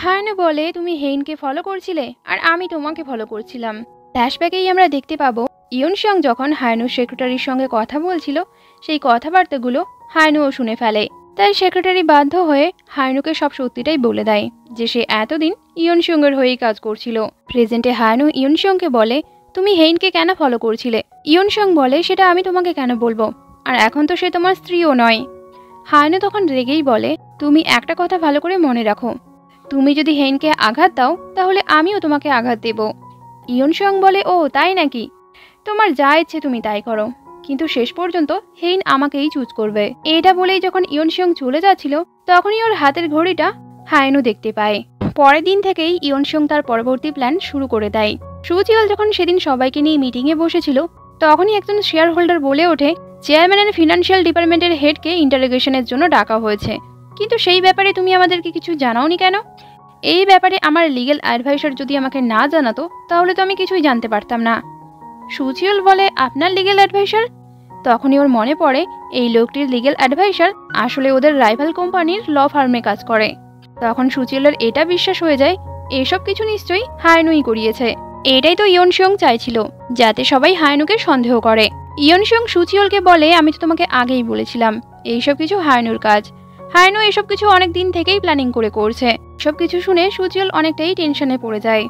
হায়নু বলে, তুমি হেইনকে ফলো করছিলে আর আমি তোমাকে ফলো করছিলাম। ফ্ল্যাশব্যাকেই আমরা দেখতে পাবো ইয়নসং যখন হায়নুর সেক্রেটারির সঙ্গে কথা বলছিল সেই কথাবার্তাগুলো হায়নুও শুনে ফেলে। তাই সেক্রেটারি বাধ্য হয়ে হায়নুকে সব সত্যিটাই বলে দেয় যে সে এতদিন ইয়নসং এর হয়েই কাজ করছিল। প্রেজেন্টে হায়নু ইয়নসংকে বলে, তুমি হেইনকে কেন ফলো করছিলে? ইয়নসং বলে, সেটা আমি তোমাকে কেন বলবো, আর এখন তো সে তোমার স্ত্রীও নয়। হায়নু তখন রেগেই বলে, তুমি একটা কথা ভালো করে মনে রাখো, তুমি যদি হেইনকে আঘাত দাও তাহলে আমিও তোমাকে আঘাত দেব। ইয়নসং বলে, ও তাই নাকি, তোমার যা ইচ্ছে তুমি তাই করো, কিন্তু শেষ পর্যন্ত হেইন আমাকেই চুজ করবে। এটা বলেই যখন ইয়নসং চলে যাচ্ছিল তখনই ওর হাতের ঘড়িটা হায়নু দেখতে পায়। পরের দিন থেকেই ইয়নসং তার পরবর্তী প্ল্যান শুরু করে দেয়। সুচিওল যখন সেদিন সবাইকে নিয়ে মিটিংয়ে বসেছিল তখনই একজন শেয়ার হোল্ডার বলে ওঠে, চেয়ারম্যানের ফিনান্সিয়াল ডিপার্টমেন্টের হেডকে ইন্টারোগেশনের জন্য ডাকা হয়েছে, কিন্তু সেই ব্যাপারে তুমি আমাদেরকে কিছু জানাওনি কেন? এই ব্যাপারে আমার লিগ্যাল অ্যাডভাইসার যদি আমাকে না জানাতো তাহলে তো আমি কিছুই জানতে পারতাম না। সুচিওল বলে, আপনার লিগ্যাল অ্যাডভাইসার? তখনই ওর মনে পড়ে এই লোকটির লিগ্যাল অ্যাডভাইসার আসলে ওদের রাইভাল কোম্পানির ল ফার্মে কাজ করে। তখন সুচিওলের এটা বিশ্বাস হয়ে যায় এসব কিছু নিশ্চয়ই হায়নুই করিয়েছে। এটাই তো ইয়নসং চাইছিল, যাতে সবাই হায়নুকে সন্দেহ করে। ইয়নসং সুচিওলকে বলে, আমি তো তোমাকে আগেই বলেছিলাম এইসব কিছু হায়নুর কাজ। হায়নু এসব কিছু অনেক দিন থেকেই প্ল্যানিং করে করছে। সব কিছু শুনে সুচিওল অনেকটাই টেনশনে পড়ে যায়।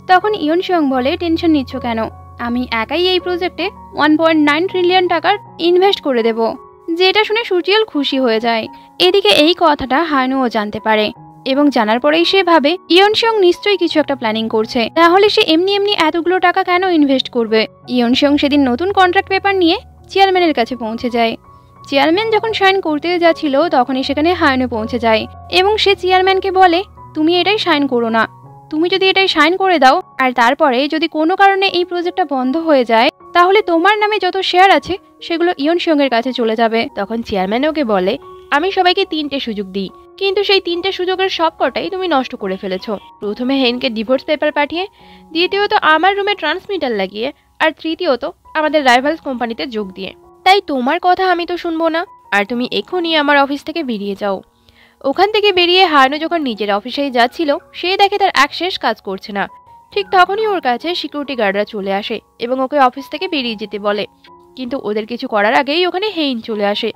তখন ইয়নসং বলে, টেনশন নিচ্ছ কেন, আমি একাই এই প্রজেক্টে 1.9 ট্রিলিয়ন টাকার ইনভেস্ট করে দেব। যেটা শুনে সুচিওল খুশি হয়ে যায়। এদিকে এই কথাটা হায়নুও জানতে পারে এবং জানার পরেই সে ভাবে ইয়নসং নিশ্চয়ই কিছু একটা প্ল্যানিং করছে, তাহলে সে এমনি এমনি এতগুলো টাকা কেন ইনভেস্ট করবে। ইয়নসং সেদিন নতুন কন্ট্রাক্ট পেপার নিয়ে চেয়ারম্যানের কাছে পৌঁছে যায়। চেয়ারম্যান যখন সাইন করতে যাচ্ছিল তখনই সেখানে হায়নু পৌঁছে যায় এবং সে চেয়ারম্যানকে বলে, তুমি এটাই সাইন করো না, তুমি যদি এটাই সাইন করে দাও আর তারপরে যদি কোনো কারণে এই প্রজেক্টটা বন্ধ হয়ে যায় তাহলে তোমার নামে যত শেয়ার আছে সেগুলো ইয়নসং এর কাছে চলে যাবে। তখন চেয়ারম্যান ওকে বলে, আমি সবাইকে 3টে সুযোগ দিই, কিন্তু সেই 3টে সুযোগের সবকটাই তুমি নষ্ট করে ফেলেছ। প্রথমে হেইনকে ডিভোর্স পেপার পাঠিয়ে, দ্বিতীয়ত আমার রুমে ট্রান্সমিটার লাগিয়ে, আর তৃতীয়ত আমাদের রাইভালস কোম্পানিতে যোগ দিয়ে। তাই তোমার কথা আমি তো শুনবো না, আর তুমি এখনই আমার অফিস থেকে বেরিয়ে যাও। ওখান থেকে বেরিয়ে হায়নু যখন নিজের অফিসেই যাচ্ছিল সে দেখে তার এক শেষ কাজ করছে না। ঠিক তখনই ওর কাছে সিকিউরিটি গার্ডরা চলে আসে এবং ওকে অফিস থেকে বেরিয়ে যেতে বলে, কিন্তু ওদের কিছু করার আগেই ওখানে হেইন চলে আসে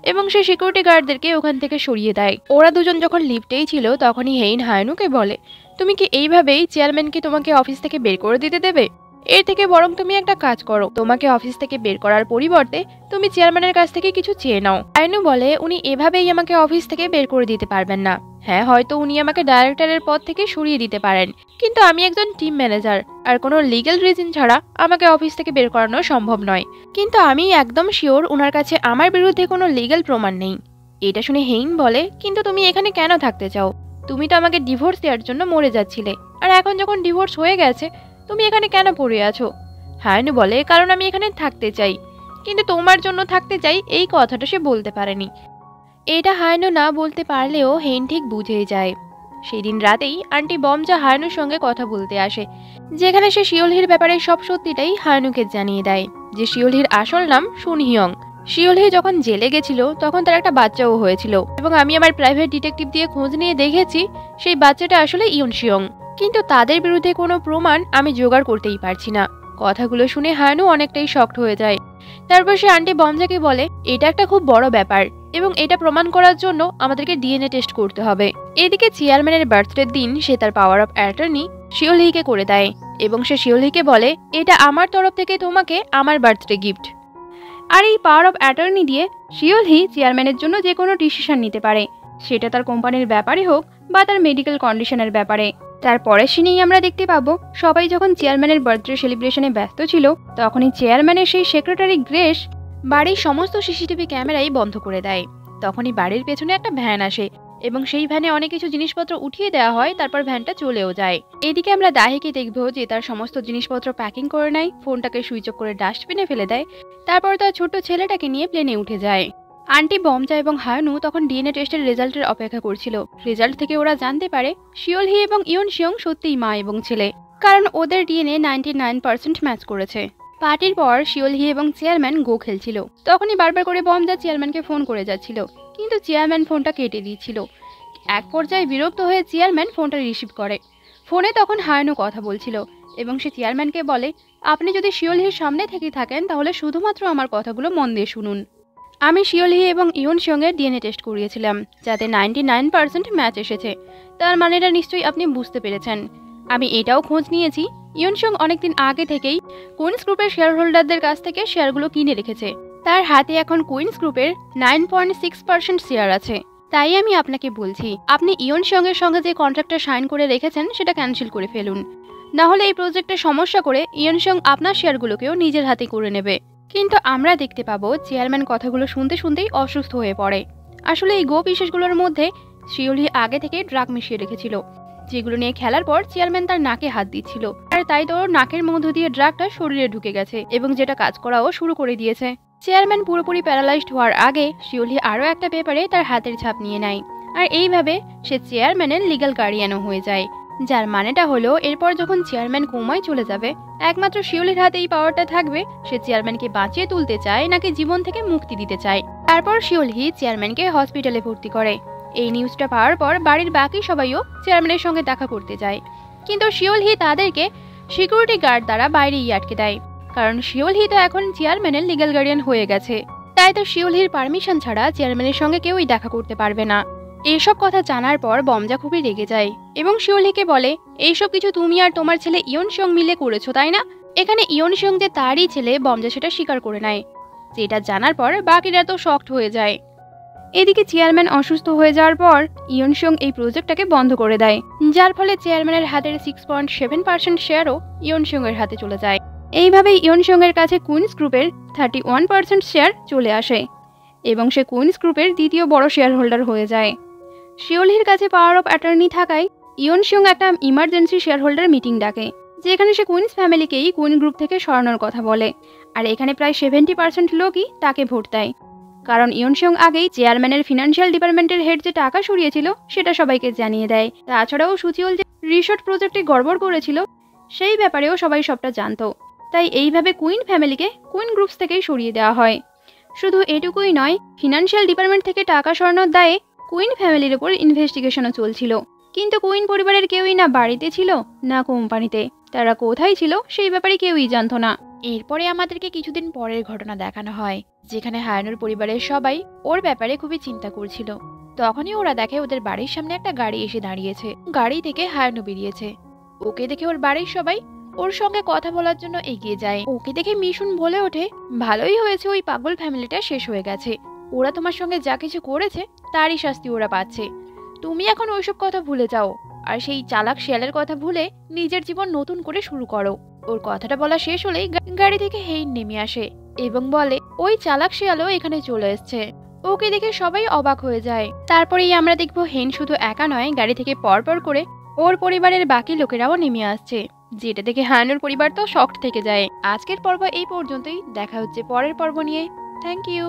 এবং সে সিকিউরিটি গার্ডদেরকে ওখান থেকে সরিয়ে দেয়। ওরা দুজন যখন লিফটেই ছিল তখনই হেইন হায়নুকে বলে, তুমি কি এইভাবেই চেয়ারম্যানকে তোমাকে অফিস থেকে বের করে দিতে দেবে? এর থেকে বরং তুমি একটা কাজ করো, তোমাকে অফিস থেকে বের করার পরিবর্তে তুমি চেয়ারম্যানের কাছ থেকে কিছু চেয়ে নাও। হায়নু বলে, উনি এভাবেই আমাকে অফিস থেকে বের করে দিতে পারবেন না। হ্যাঁ, হয়তো উনি আমাকে ডাইরেক্টরের পদ থেকে সরিয়ে দিতে পারেন, কিন্তু আমি একজন টিম ম্যানেজার আর কোনো লিগ্যাল রিজন ছাড়া আমাকে অফিস থেকে বের করানো সম্ভব নয়। কিন্তু আমি একদম শিওর ওনার কাছে আমার বিরুদ্ধে কোনো লিগ্যাল প্রমাণ নেই। এটা শুনে হেইন বলে, কিন্তু তুমি এখানে কেন থাকতে চাও? তুমি তো আমাকে ডিভোর্স দেওয়ার জন্য মরে যাচ্ছিলে, আর এখন যখন ডিভোর্স হয়ে গেছে তুমি এখানে কেন পড়ে আছো? হায়নু বলে, কারণ আমি এখানে থাকতে চাই, কিন্তু তোমার জন্য থাকতে চাই এই কথাটা সে বলতে পারেনি। এটা হায়নু না বলতে পারলেও হেইন ঠিক বুঝেই যায়। সেই দিন রাতেই আন্টি বমজা হায়নুর সঙ্গে কথা বলতে আসে, যেখানে সে শিওলহির ব্যাপারে সব সত্যিটাই হায়নুকে জানিয়ে দেয় যে শিওলহির আসল নাম সুনহিয়ং। শিওলহি যখন জেলে গেছিল তখন তার একটা বাচ্চাও হয়েছিল এবং আমি আমার প্রাইভেট ডিটেকটিভ দিয়ে খোঁজ নিয়ে দেখেছি সেই বাচ্চাটা আসলে ইয়নসিয়ং, কিন্তু তাদের বিরুদ্ধে কোনো প্রমাণ আমি জোগাড় করতেই পারছি না। কথাগুলো শুনে হায়নু অনেকটাই শকড হয়ে যায়। তারপর সে আন্টি বমজাকে বলে, এটা একটা খুব বড় ব্যাপার এবং এটা প্রমাণ করার জন্য আমাদেরকে ডিএনএ টেস্ট করতে হবে। এদিকে চেয়ারম্যানের বার্থডের দিন সে তার পাওয়ার অফ অ্যাটর্নি শিওলহিকে করে দেয় এবং সে শিওলহিকে বলে, এটা আমার তরফ থেকে তোমাকে আমার বার্থডে গিফট। আর এই পাওয়ার অফ অ্যাটর্নি দিয়ে শিওলহি চেয়ারম্যানের জন্য যে কোনো ডিসিশন নিতে পারে, সেটা তার কোম্পানির ব্যাপারে হোক বা তার মেডিকেল কন্ডিশনের ব্যাপারে। তারপরের সিনেই আমরা দেখতে পাবো সবাই যখন চেয়ারম্যানের বার্থডে সেলিব্রেশনে ব্যস্ত ছিল তখনই চেয়ারম্যানের সেই সেক্রেটারি গ্রেস বাড়ির সমস্ত সিসিটিভি ক্যামেরাই বন্ধ করে দেয়। তখনই বাড়ির পেছনে একটা ভ্যান আসে এবং সেই ভ্যানে অনেক কিছু জিনিসপত্র উঠিয়ে দেওয়া হয়, তারপর ভ্যানটা চলেও যায়। এদিকে আমরা দাহিকে দেখবো যে তার সমস্ত জিনিসপত্র প্যাকিং করে নেয়, ফোনটাকে সুইচ অফ করে ডাস্টবিনে ফেলে দেয়, তারপর তার ছোট্ট ছেলেটাকে নিয়ে প্লেনে উঠে যায়। আন্টি বমজা এবং হায়নু তখন ডিএনএ টেস্টের রেজাল্টের অপেক্ষা করছিল। রেজাল্ট থেকে ওরা জানতে পারে শিওলহি এবং ইয়নশিয়ং সত্যিই মা এবং ছেলে, কারণ ওদের ডিএনএ 99% ম্যাচ করেছে। পার্টির পর শিওলহি এবং চেয়ারম্যান গো খেলছিল। তখনই বারবার করে বমজা চেয়ারম্যানকে ফোন করে যাচ্ছিল, কিন্তু চেয়ারম্যান ফোনটা কেটে দিয়েছিল। এক পর্যায়ে বিরক্ত হয়ে চেয়ারম্যান ফোনটা রিসিভ করে। ফোনে তখন হায়নু কথা বলছিল এবং সে চেয়ারম্যানকে বলে, আপনি যদি শিওলহির সামনে থেকে থাকেন তাহলে শুধুমাত্র আমার কথাগুলো মন দিয়ে শুনুন। আমি শিওলহি এবং ইয়নশিয়ংয়ের ডিএনএ টেস্ট করিয়েছিলাম, যাতে 99% ম্যাচ এসেছে। তার মানেটা নিশ্চয়ই আপনি বুঝতে পেরেছেন। আমি এটাও খোঁজ নিয়েছি, ইয়নশিয়ং অনেকদিন আগে থেকেই কুইন্স গ্রুপের শেয়ার হোল্ডারদের কাছ থেকে শেয়ারগুলো কিনে রেখেছে। তার হাতে এখন কুইন্স গ্রুপের 9.6% শেয়ার আছে। তাই আমি আপনাকে বলছি, আপনি ইয়নশিয়ংয়ের সঙ্গে যে কন্ট্রাক্টটা সাইন করে রেখেছেন সেটা ক্যান্সেল করে ফেলুন, না হলে এই প্রজেক্টে সমস্যা করে ইয়নশিয়ং আপনার শেয়ারগুলোকেও নিজের হাতে করে নেবে। কিন্তু আমরা দেখতে পাবো চেয়ারম্যান কথাগুলো শুনতে শুনতেই অসুস্থ হয়ে পড়ে। আসলে এই গো বিশেষগুলোর মধ্যে শিওলহি আগে থেকে ড্রাগ মিশিয়ে রেখেছিল, যেগুলো নিয়ে খেলার পর চেয়ারম্যান তার নাকে হাত দিচ্ছিল, আর তাই তো নাকের মধ্য দিয়ে ড্রাগটা শরীরে ঢুকে গেছে এবং যেটা কাজ করাও শুরু করে দিয়েছে। চেয়ারম্যান পুরোপুরি প্যারালাইজড হওয়ার আগে শিওলহি আরও একটা পেপারে তার হাতের ছাপ নিয়ে নেয়, আর এইভাবে সে চেয়ারম্যানের লিগ্যাল গার্ডিয়ানও হয়ে যায়। যার মানেটা হলো এরপর যখন চেয়ারম্যান কোমায় চলে যাবে, একমাত্র শিওলহির হাতে এই পাওয়ারটা থাকবে সে চেয়ারম্যানকে বাঁচিয়ে তুলতে চায় নাকি জীবন থেকে মুক্তি দিতে চায়। তারপর শিওলহি চেয়ারম্যানকে হসপিটালে ভর্তি করে। এই নিউজটা পাওয়ার পর বাড়ির বাকি সবাইও চেয়ারম্যানের সঙ্গে দেখা করতে যায়, কিন্তু শিওলহি তাদেরকে সিকিউরিটি গার্ড দ্বারা বাইরেই আটকে দেয়, কারণ শিওলহি তো এখন চেয়ারম্যানের লিগ্যাল গার্ডিয়ান হয়ে গেছে। তাই তো শিওলহির পারমিশন ছাড়া চেয়ারম্যানের সঙ্গে কেউই দেখা করতে পারবে না। এইসব কথা জানার পর বমজা খুবই রেগে যায় এবং শিওলহিকে বলে, এইসব কিছু তুমি আর তোমার ছেলে ইয়নশিয়ং মিলে করেছো তাই না? এখানে ইয়নশিয়ং যে তারই ছেলে, বমজা সেটা স্বীকার করে নেয়। যেটা জানার পর বাকিরা তো শকড হয়ে যায়। এদিকে চেয়ারম্যান অসুস্থ হয়ে যাওয়ার পর ইয়নশিয়ং এই প্রজেক্টটাকে বন্ধ করে দেয়, যার ফলে চেয়ারম্যানের হাতের 6.7% শেয়ারও ইয়নশিয়ংয়ের হাতে চলে যায়। এইভাবেই ইয়নশিয়ংয়ের কাছে কুইন্স গ্রুপের 31% শেয়ার চলে আসে এবং সে কুইন্স গ্রুপের দ্বিতীয় বড় শেয়ার হোল্ডার হয়ে যায়। শিওলহির কাছে পাওয়ার অফ অ্যাটর্নি থাকায় ইয়নশিয়ং একটা ইমার্জেন্সি শেয়ার হোল্ডার মিটিং ডাকে, যেখানে সে কুইন্স ফ্যামিলিকেই কুইন গ্রুপ থেকে সরানোর কথা বলে। আর এখানে প্রায় 70% লোকই তাকে ভোট দেয়, কারণ ইয়নশিয়ং আগেই চেয়ারম্যানের ফিনান্সিয়াল ডিপার্টমেন্টের হেড যে টাকা সরিয়েছিল সেটা সবাইকে জানিয়ে দেয়। তাছাড়াও সুচিওল যে রিসোর্ট প্রজেক্টে গড়বড় করেছিল সেই ব্যাপারেও সবাই সবটা জানতো। তাই এইভাবে কুইন ফ্যামিলিকে কুইন গ্রুপস থেকেই সরিয়ে দেওয়া হয়। শুধু এটুকুই নয়, ফিনান্সিয়াল ডিপার্টমেন্ট থেকে টাকা সরানোর দায়ে কুইন ফ্যামিলির উপর ইনভেস্টিগেশনও চলছিল, কিন্তু কুইন পরিবারের কেউই না বাড়িতে ছিল না কোম্পানিতে। তারা কোথায় ছিল সেই ব্যাপারে কেউই জানতো না। এরপরে আমাদেরকে কিছুদিন পরের ঘটনা দেখানো হয়, যেখানে হায়নুর পরিবারের সবাই ওর ব্যাপারে খুবই চিন্তা করছিল। তখনই ওরা দেখে ওদের বাড়ির সামনে একটা গাড়ি এসে দাঁড়িয়েছে। গাড়ি থেকে হায়নু বেরিয়েছে। ওকে দেখে ওর বাড়ির সবাই ওর সঙ্গে কথা বলার জন্য এগিয়ে যায়। ওকে দেখে মিশুন বলে ওঠে, ভালোই হয়েছে ওই পাগল ফ্যামিলিটা শেষ হয়ে গেছে। ওরা তোমার সঙ্গে যা কিছু করেছে তারই শাস্তি ওরা পাচ্ছে। তুমি এখন ওইসব কথা ভুলে যাও আর সেই চালাক শিয়ালের কথা ভুলে নিজের জীবন নতুন করে শুরু করো। ওর কথাটা বলা শেষ হলেই গাড়ি থেকে হেইন নেমে আসে এবং বলে ওই চালাক শিয়ালও এখানে চলে এসছে। ওকে দেখে সবাই অবাক হয়ে যায়। তারপরেই আমরা দেখবো হেইন শুধু একা নয়, গাড়ি থেকে পরপর করে ওর পরিবারের বাকি লোকেরাও নেমে আসছে, যেটা দেখে হায়নুর পরিবার তো শকড থেকে যায়। আজকের পর্ব এই পর্যন্তই, দেখা হচ্ছে পরের পর্ব নিয়ে। Thank you.